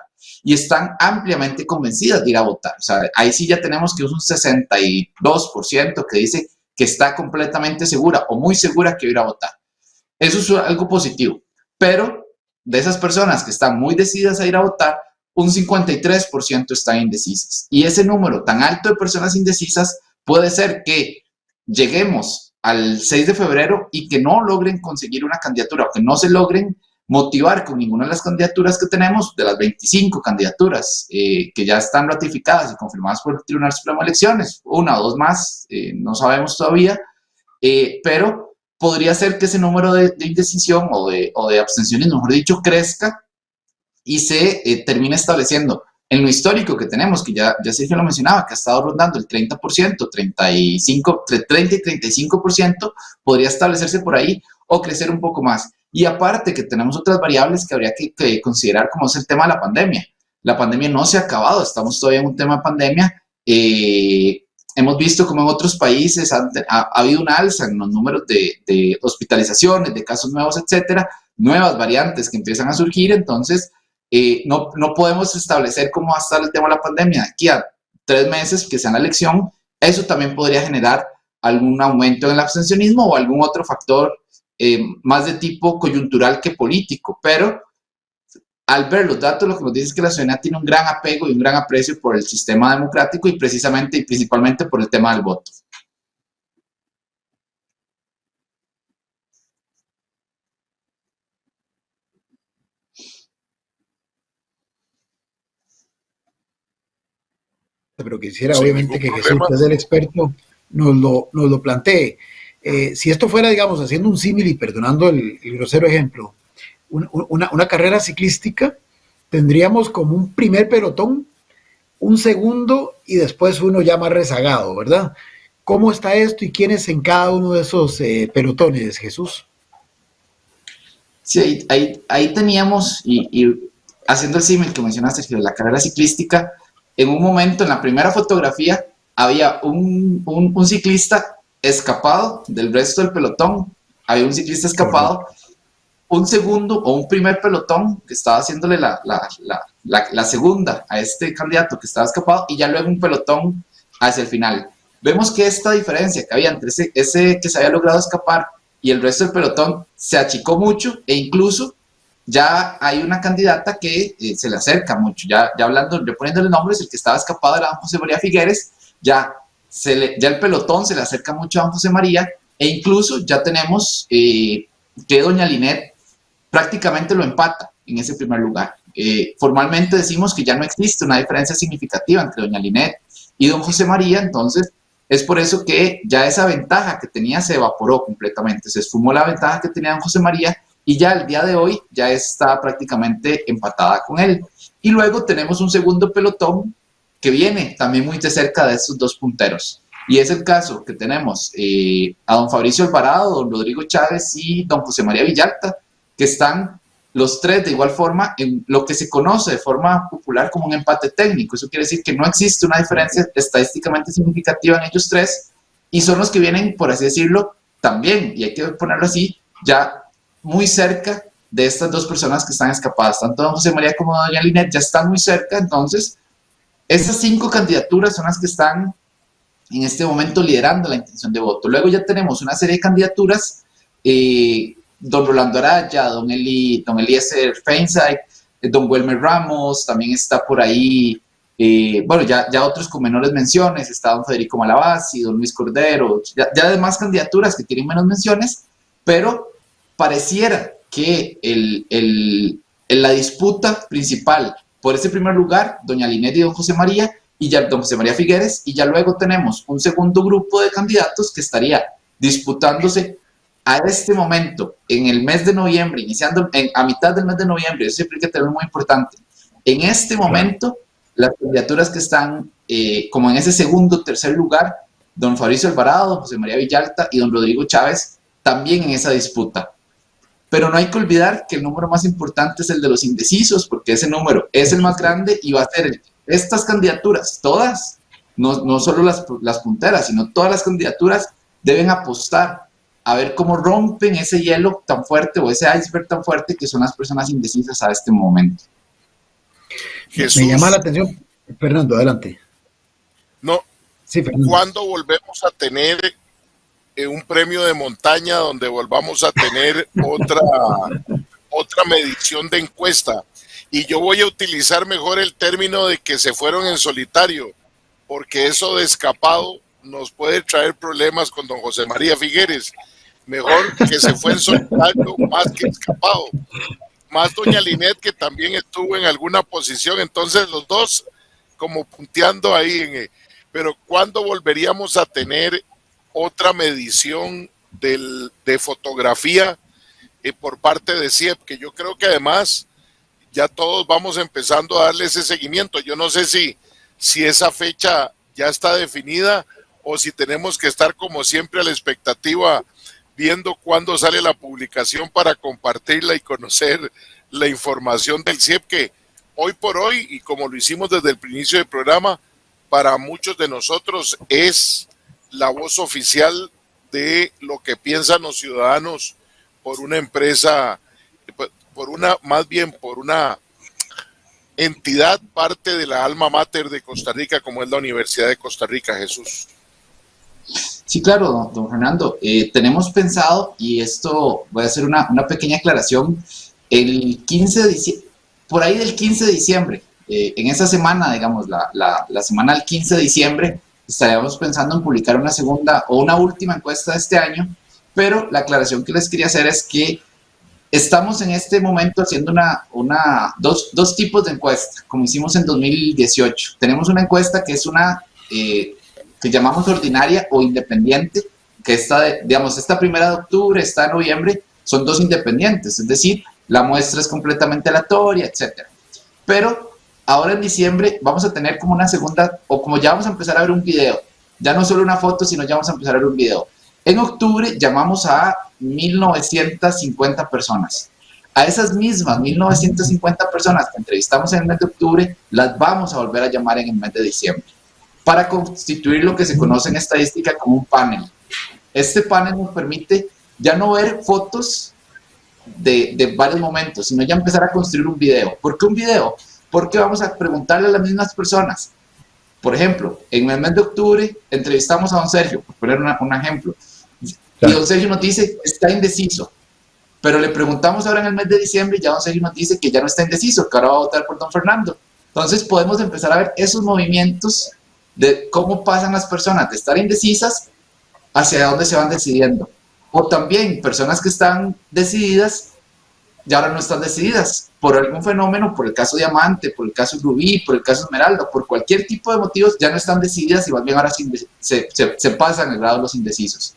Y están ampliamente convencidas de ir a votar. O sea, ahí sí ya tenemos que es un 62% que dice que está completamente segura o muy segura que va a ir a votar. Eso es algo positivo. Pero de esas personas que están muy decididas a ir a votar, un 53% están indecisas. Y ese número tan alto de personas indecisas puede ser que lleguemos al 6 de febrero y que no logren conseguir una candidatura, o que no se logren motivar con ninguna de las candidaturas que tenemos, de las 25 candidaturas que ya están ratificadas y confirmadas por el Tribunal Supremo de Elecciones, una o dos más, no sabemos todavía, pero podría ser que ese número de indecisión o de abstenciones, mejor dicho, crezca y se termine estableciendo en lo histórico que tenemos, que ya Sergio lo mencionaba, que ha estado rondando el 30%, 30 y 35%, podría establecerse por ahí o crecer un poco más. Y aparte que tenemos otras variables que habría que considerar, como es el tema de la pandemia. La pandemia no se ha acabado, estamos todavía en un tema de pandemia. Hemos visto como en otros países ha habido una alza en los números de hospitalizaciones, de casos nuevos, etcétera, nuevas variantes que empiezan a surgir. Entonces, no podemos establecer cómo va a estar el tema de la pandemia de aquí a 3 meses que sea la elección. Eso también podría generar algún aumento en el abstencionismo o algún otro factor más de tipo coyuntural que político, pero al ver los datos lo que nos dice es que la ciudadanía tiene un gran apego y un gran aprecio por el sistema democrático y precisamente y principalmente por el tema del voto. Pero quisiera obviamente que Jesús, que es el experto, nos lo plantee. Si esto fuera, digamos, haciendo un símil y perdonando el grosero ejemplo, una carrera ciclística, tendríamos como un primer pelotón, un segundo y después uno ya más rezagado, ¿verdad? ¿Cómo está esto y quiénes en cada uno de esos pelotones, Jesús? Sí, ahí teníamos, y haciendo el símil que mencionaste, Sergio, la carrera ciclística, en un momento, en la primera fotografía, había un ciclista escapado del resto del pelotón, había un ciclista escapado, un segundo o un primer pelotón que estaba haciéndole la segunda a este candidato que estaba escapado, y ya luego un pelotón hacia el final. Vemos que esta diferencia que había entre ese que se había logrado escapar y el resto del pelotón se achicó mucho, e incluso ya hay una candidata que se le acerca mucho, ya poniéndole nombres, el que estaba escapado era don José María Figueres, ya el pelotón se le acerca mucho a don José María, e incluso ya tenemos que doña Linet prácticamente lo empata en ese primer lugar. Formalmente decimos que ya no existe una diferencia significativa entre doña Linet y don José María, entonces es por eso que ya esa ventaja que tenía se evaporó completamente, se esfumó la ventaja que tenía don José María, y ya el día de hoy ya está prácticamente empatada con él. Y luego tenemos un segundo pelotón que viene también muy de cerca de estos dos punteros. Y es el caso que tenemos a don Fabricio Alvarado, don Rodrigo Chávez y don José María Villalta, que están los tres de igual forma en lo que se conoce de forma popular como un empate técnico. Eso quiere decir que no existe una diferencia estadísticamente significativa en ellos tres, y son los que vienen, por así decirlo, también, y hay que ponerlo así, ya muy cerca de estas dos personas que están escapadas. Tanto don José María como doña Linet ya están muy cerca. Entonces, esas 5 candidaturas son las que están en este momento liderando la intención de voto. Luego ya tenemos una serie de candidaturas, don Rolando Araya, don Eliezer Feinstein, don Wilmer Ramos, también está por ahí, bueno, ya otros con menores menciones, está don Federico Malabasi, don Luis Cordero, ya además candidaturas que tienen menos menciones, pero pareciera que la disputa principal por ese primer lugar, doña Linet y don José María, y ya don José María Figueres, y ya luego tenemos un segundo grupo de candidatos que estaría disputándose a este momento, en el mes de noviembre, iniciando a mitad del mes de noviembre. Eso siempre hay que tener muy importante. En este momento, las candidaturas que están como en ese segundo o tercer lugar, don Fabricio Alvarado, don José María Villalta y don Rodrigo Chávez, también en esa disputa. Pero no hay que olvidar que el número más importante es el de los indecisos, porque ese número es el más grande y va a ser estas candidaturas, todas, no solo las punteras, sino todas las candidaturas deben apostar a ver cómo rompen ese hielo tan fuerte o ese iceberg tan fuerte que son las personas indecisas a este momento. Jesús, me llama la atención, Fernando, adelante. No, sí, Fernando. ¿Cuándo volvemos a tener otra medición de encuesta. Y yo voy a utilizar mejor el término de que se fueron en solitario, porque eso de escapado nos puede traer problemas con don José María Figueres. Mejor que se fue en solitario más que escapado. Más doña Linet, que también estuvo en alguna posición. Entonces los dos como punteando ahí. Pero ¿cuándo volveríamos a tener otra medición de fotografía por parte de CIEP? Que yo creo que además ya todos vamos empezando a darle ese seguimiento. Yo no sé si esa fecha ya está definida o si tenemos que estar como siempre a la expectativa viendo cuándo sale la publicación para compartirla y conocer la información del CIEP, que hoy por hoy, y como lo hicimos desde el inicio del programa, para muchos de nosotros es la voz oficial de lo que piensan los ciudadanos por una empresa, por una entidad parte de la alma mater de Costa Rica, como es la Universidad de Costa Rica. Jesús. Sí, claro, don Fernando. Tenemos pensado, y esto voy a hacer una pequeña aclaración, el 15 de diciembre, por ahí del 15 de diciembre, en esa semana, digamos, la semana del 15 de diciembre, estaríamos pensando en publicar una segunda o una última encuesta de este año, pero la aclaración que les quería hacer es que estamos en este momento haciendo dos tipos de encuesta, como hicimos en 2018. Tenemos una encuesta que es una que llamamos ordinaria o independiente, que esta primera de octubre, esta de noviembre, son dos independientes, es decir, la muestra es completamente aleatoria, etc. Pero ahora en diciembre vamos a tener como una segunda, o como ya vamos a empezar a ver un video, ya no solo una foto, sino ya vamos a empezar a ver un video. En octubre llamamos a 1.950 personas. A esas mismas 1.950 personas que entrevistamos en el mes de octubre, las vamos a volver a llamar en el mes de diciembre, para constituir lo que se conoce en estadística como un panel. Este panel nos permite ya no ver fotos de varios momentos, sino ya empezar a construir un video. ¿Por qué un video? Porque vamos a preguntarle a las mismas personas. Por ejemplo, en el mes de octubre entrevistamos a don Sergio, por poner un ejemplo, y don Sergio nos dice está indeciso, pero le preguntamos ahora en el mes de diciembre y ya don Sergio nos dice que ya no está indeciso, que ahora va a votar por don Fernando. Entonces podemos empezar a ver esos movimientos de cómo pasan las personas de estar indecisas hacia dónde se van decidiendo. O también personas que están decididas y ahora no están decididas por algún fenómeno, por el caso Diamante, por el caso Rubí, por el caso Esmeralda, por cualquier tipo de motivos, ya no están decididas y más bien ahora se pasan el grado de los indecisos.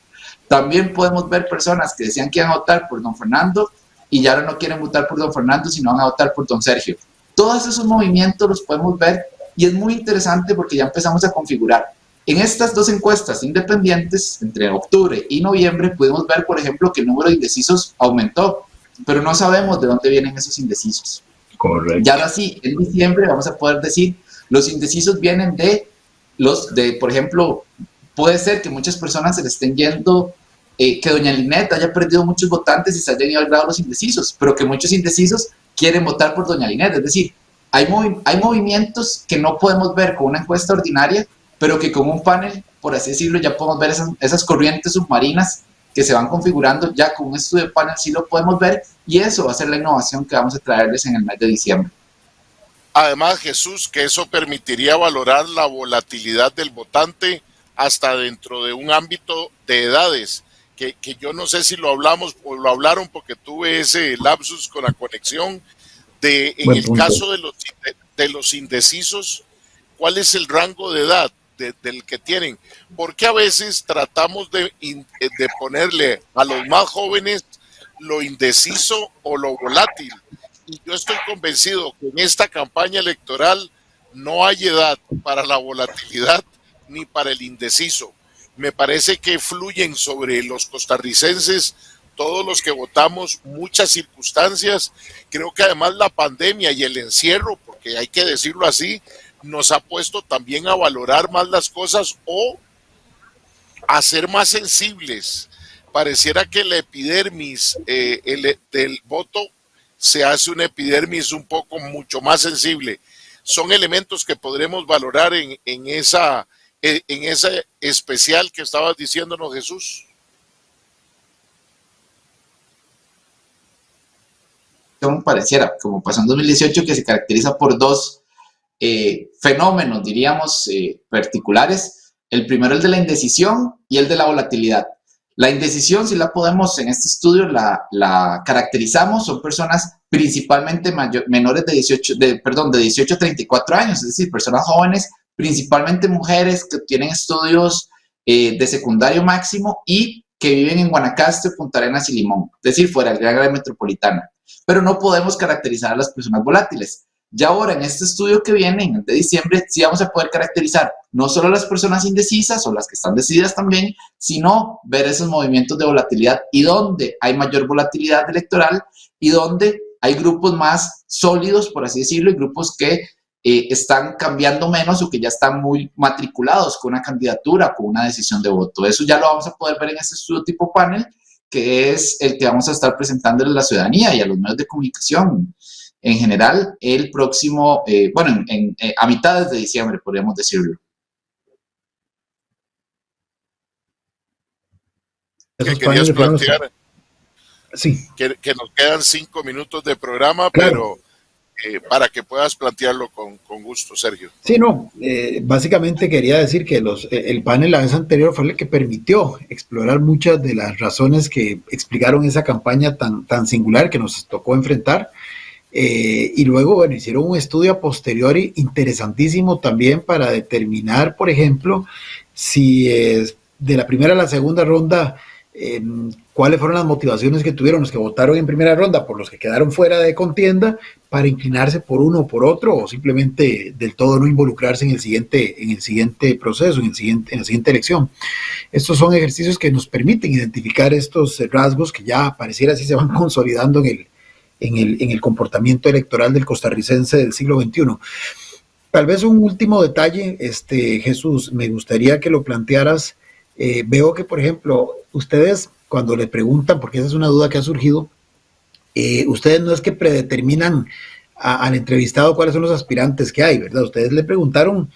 También podemos ver personas que decían que iban a votar por don Fernando y ya ahora no quieren votar por don Fernando, sino van a votar por don Sergio. Todos esos movimientos los podemos ver y es muy interesante porque ya empezamos a configurar. En estas dos encuestas independientes, entre octubre y noviembre, pudimos ver, por ejemplo, que el número de indecisos aumentó, pero no sabemos de dónde vienen esos indecisos. Correcto. Y ahora sí, en diciembre vamos a poder decir, los indecisos vienen por ejemplo, puede ser que muchas personas se le estén yendo, que doña Linet haya perdido muchos votantes y se hayan ido al grado de los indecisos, pero que muchos indecisos quieren votar por doña Linet. Es decir, hay movimientos que no podemos ver con una encuesta ordinaria, pero que con un panel, por así decirlo, ya podemos ver esas corrientes submarinas que se van configurando. Ya con un estudio de panel sí lo podemos ver, y eso va a ser la innovación que vamos a traerles en el mes de diciembre. Además, Jesús, que eso permitiría valorar la volatilidad del votante hasta dentro de un ámbito de edades, que yo no sé si lo hablamos o lo hablaron porque tuve ese lapsus con la conexión en el caso de los indecisos, ¿cuál es el rango de edad del que tienen? Porque a veces tratamos de ponerle a los más jóvenes lo indeciso o lo volátil. Y yo estoy convencido que en esta campaña electoral no hay edad para la volatilidad ni para el indeciso. Me parece que fluyen sobre los costarricenses, todos los que votamos, muchas circunstancias. Creo que además la pandemia y el encierro, porque hay que decirlo así, nos ha puesto también a valorar más las cosas o a ser más sensibles. Pareciera que la epidermis del voto se hace una epidermis un poco mucho más sensible. Son elementos que podremos valorar en esa especial que estabas diciéndonos, Jesús. pareciera, como pasó en 2018, que se caracteriza por dos fenómenos, diríamos, particulares. El primero, el de la indecisión, y el de la volatilidad. La indecisión, si la podemos, en este estudio, la caracterizamos, son personas principalmente menores de 18 a 34 años, es decir, personas jóvenes, principalmente mujeres que tienen estudios de secundario máximo y que viven en Guanacaste, Punta Arenas y Limón, es decir, fuera del gran área metropolitana. Pero no podemos caracterizar a las personas volátiles. Ya ahora, en este estudio que viene, en el de diciembre, sí vamos a poder caracterizar no solo a las personas indecisas o las que están decididas también, sino ver esos movimientos de volatilidad y dónde hay mayor volatilidad electoral y dónde hay grupos más sólidos, por así decirlo, y grupos que están cambiando menos o que ya están muy matriculados con una candidatura, con una decisión de voto. Eso ya lo vamos a poder ver en este estudio tipo panel, que es el que vamos a estar presentándole a la ciudadanía y a los medios de comunicación en general el próximo, a mitades de diciembre, podríamos decirlo. ¿Qué querías plantear? Sí. Que nos quedan 5 minutos de programa, claro. Pero para que puedas plantearlo con gusto, Sergio. Sí, no, básicamente quería decir que el panel la vez anterior fue el que permitió explorar muchas de las razones que explicaron esa campaña tan singular que nos tocó enfrentar. Y luego, bueno, hicieron un estudio a posteriori interesantísimo también para determinar, por ejemplo, si de la primera a la segunda ronda, cuáles fueron las motivaciones que tuvieron los que votaron en primera ronda por los que quedaron fuera de contienda para inclinarse por uno o por otro, o simplemente del todo no involucrarse en el siguiente proceso, en la siguiente elección. Estos son ejercicios que nos permiten identificar estos rasgos que ya pareciera así se van consolidando en el comportamiento electoral del costarricense del siglo XXI. Tal vez un último detalle, Jesús, me gustaría que lo plantearas. Veo que, por ejemplo, ustedes cuando le preguntan, porque esa es una duda que ha surgido, ustedes no es que predeterminan al entrevistado cuáles son los aspirantes que hay, ¿verdad? Ustedes le preguntaron,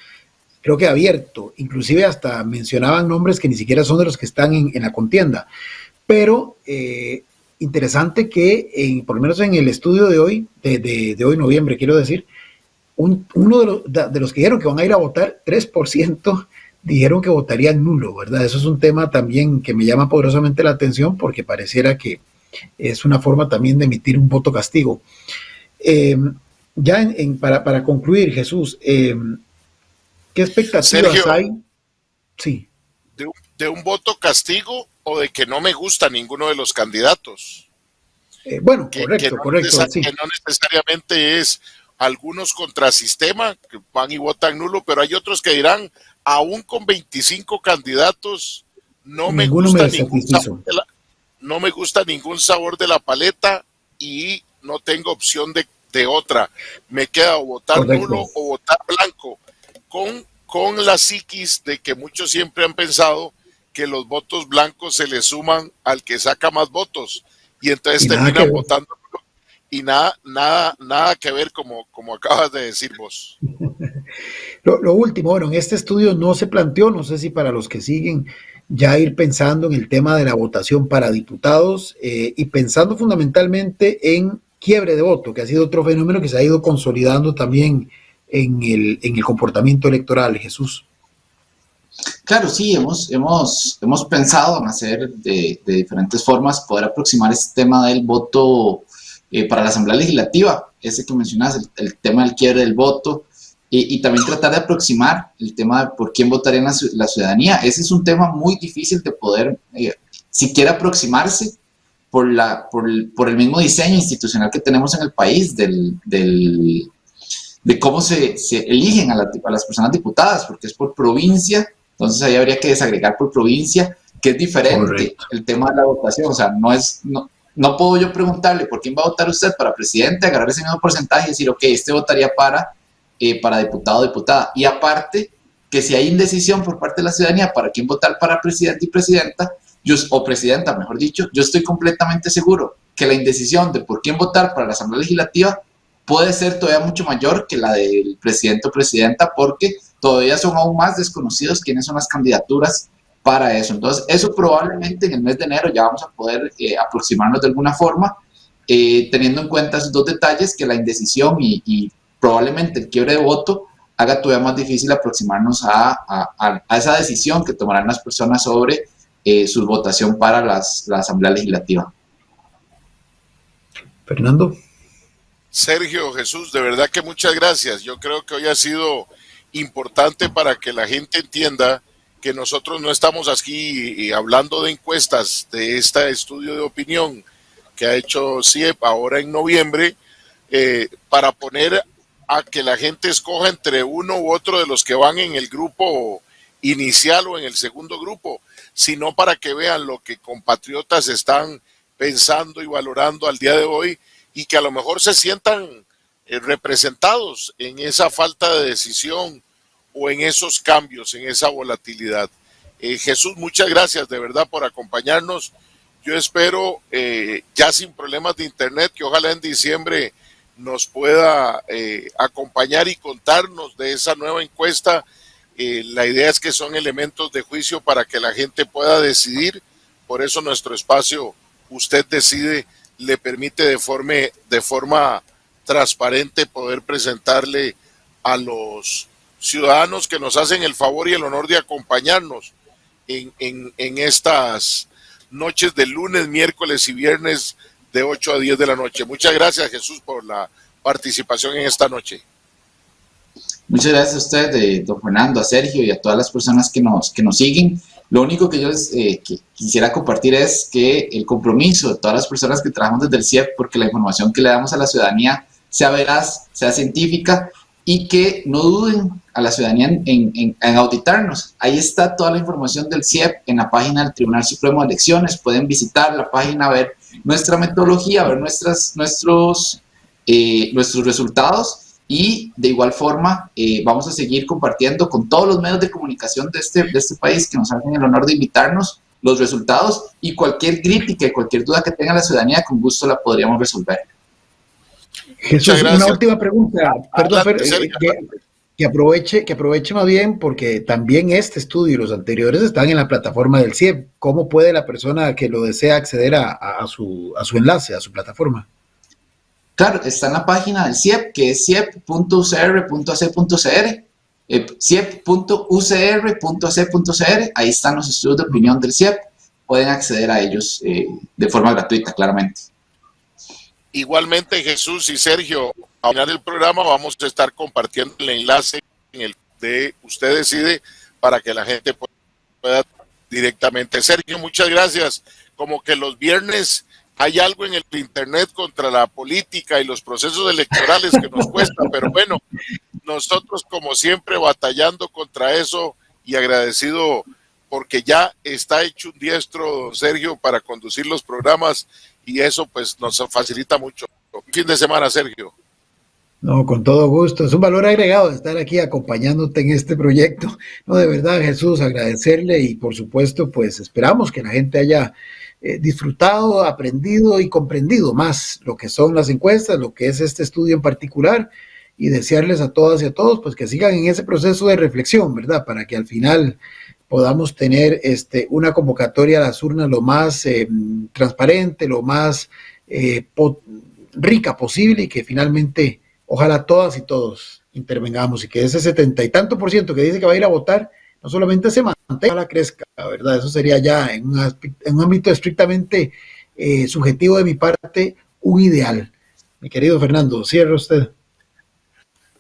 creo que abierto, inclusive hasta mencionaban nombres que ni siquiera son de los que están en la contienda, pero interesante que por lo menos en el estudio de hoy, de hoy noviembre, quiero decir, uno de los que dijeron que van a ir a votar, 3% dijeron que votarían nulo, ¿verdad? Eso es un tema también que me llama poderosamente la atención porque pareciera que es una forma también de emitir un voto castigo. Para concluir, Jesús, ¿qué expectativas Sergio, hay? Sí. ¿De un voto castigo o de que no me gusta ninguno de los candidatos? Correcto. Sí. Que no necesariamente es algunos contrasistema que van y votan nulo, pero hay otros que dirán, aún con 25 candidatos, no me gusta ningún sabor de la paleta y no tengo opción de otra. Me queda o votar nulo o votar blanco, con la psiquis de que muchos siempre han pensado que los votos blancos se le suman al que saca más votos y entonces terminan votando nulo. Y nada que ver como acabas de decir vos. Lo último, bueno, en este estudio no se planteó, no sé si para los que siguen, ya ir pensando en el tema de la votación para diputados y pensando fundamentalmente en quiebre de voto, que ha sido otro fenómeno que se ha ido consolidando también en el comportamiento electoral, Jesús. Claro, sí, hemos pensado en hacer de diferentes formas poder aproximar este tema del voto para la Asamblea Legislativa, ese que mencionas, el tema del quiebre del voto, y también tratar de aproximar el tema de por quién votaría en la ciudadanía. Ese es un tema muy difícil de poder siquiera aproximarse por el mismo diseño institucional que tenemos en el país, de cómo se eligen a las personas diputadas, porque es por provincia, entonces ahí habría que desagregar por provincia, que es diferente. Correcto. El tema de la votación, o sea, no puedo yo preguntarle por quién va a votar usted para presidente, agarrar ese mismo porcentaje y decir, ok, este votaría para diputado o diputada. Y aparte, que si hay indecisión por parte de la ciudadanía para quién votar para presidente y presidenta, o presidenta, mejor dicho, yo estoy completamente seguro que la indecisión de por quién votar para la Asamblea Legislativa puede ser todavía mucho mayor que la del presidente o presidenta, porque todavía son aún más desconocidos quiénes son las candidaturas para eso. Entonces, eso probablemente en el mes de enero ya vamos a poder aproximarnos de alguna forma teniendo en cuenta esos dos detalles, que la indecisión y probablemente el quiebre de voto haga todavía más difícil aproximarnos a esa decisión que tomarán las personas sobre su votación para la Asamblea Legislativa. Fernando. Sergio, Jesús, de verdad que muchas gracias. Yo creo que hoy ha sido importante para que la gente entienda que nosotros no estamos aquí hablando de encuestas, de este estudio de opinión que ha hecho CIEP ahora en noviembre, para poner a que la gente escoja entre uno u otro de los que van en el grupo inicial o en el segundo grupo, sino para que vean lo que compatriotas están pensando y valorando al día de hoy, y que a lo mejor se sientan representados en esa falta de decisión o en esos cambios, en esa volatilidad. Jesús, muchas gracias de verdad por acompañarnos. Yo espero, ya sin problemas de internet, que ojalá en diciembre nos pueda acompañar y contarnos de esa nueva encuesta. La idea es que son elementos de juicio para que la gente pueda decidir. Por eso nuestro espacio, Usted Decide, le permite de forma transparente poder presentarle a los ciudadanos que nos hacen el favor y el honor de acompañarnos en estas noches de lunes, miércoles y viernes de 8 a 10 de la noche. Muchas gracias, Jesús, por la participación en esta noche. Muchas gracias a usted, don Fernando, a Sergio y a todas las personas que nos siguen. Lo único que yo les quisiera compartir es que el compromiso de todas las personas que trabajamos desde el CIEP, porque la información que le damos a la ciudadanía sea veraz, sea científica, y que no duden a la ciudadanía en auditarnos. Ahí está toda la información del CIEP en la página del Tribunal Supremo de Elecciones. Pueden visitar la página, ver nuestra metodología, ver nuestros resultados, y de igual forma vamos a seguir compartiendo con todos los medios de comunicación de este país que nos hacen el honor de invitarnos los resultados, y cualquier crítica y cualquier duda que tenga la ciudadanía, con gusto la podríamos resolver. Jesús, una última pregunta. Perdón, que aproveche más bien, porque también este estudio y los anteriores están en la plataforma del CIEP. ¿Cómo puede la persona que lo desea acceder a su enlace, a su plataforma? Claro, está en la página del CIEP, que es ciep.ucr.ac.cr, ciep.ucr.ac.cr. Ahí están los estudios de opinión del CIEP. Pueden acceder a ellos de forma gratuita, claramente. Igualmente, Jesús y Sergio, al final del programa vamos a estar compartiendo el enlace en el de Usted Decide, para que la gente pueda directamente. Sergio, muchas gracias. Como que los viernes hay algo en el internet contra la política y los procesos electorales que nos cuesta, pero bueno, nosotros como siempre batallando contra eso, y agradecido porque ya está hecho un diestro, Sergio, para conducir los programas, y eso pues nos facilita mucho. Fin de semana, Sergio. No, con todo gusto. Es un valor agregado de estar aquí acompañándote en este proyecto. No, de verdad, Jesús, agradecerle, y por supuesto, pues esperamos que la gente haya disfrutado, aprendido y comprendido más lo que son las encuestas, lo que es este estudio en particular, y desearles a todas y a todos pues que sigan en ese proceso de reflexión, ¿verdad? Para que al final podamos tener una convocatoria a las urnas lo más transparente, lo más rica posible, y que finalmente ojalá todas y todos intervengamos, y que ese 70 y tanto % que dice que va a ir a votar no solamente se mantenga, la crezca, ¿verdad? Eso sería ya en un ámbito estrictamente subjetivo de mi parte un ideal. Mi querido Fernando, cierra usted.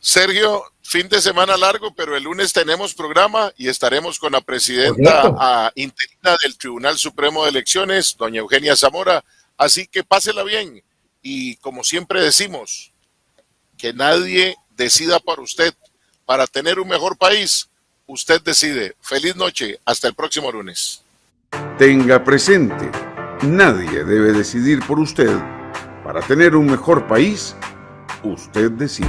Sergio, fin de semana largo, pero el lunes tenemos programa y estaremos con la presidenta interina del Tribunal Supremo de Elecciones, doña Eugenia Zamora, así que pásela bien, y como siempre decimos, que nadie decida por usted. Para tener un mejor país, Usted Decide. Feliz noche, hasta el próximo lunes. Tenga presente, nadie debe decidir por usted. Para tener un mejor país, Usted Decide.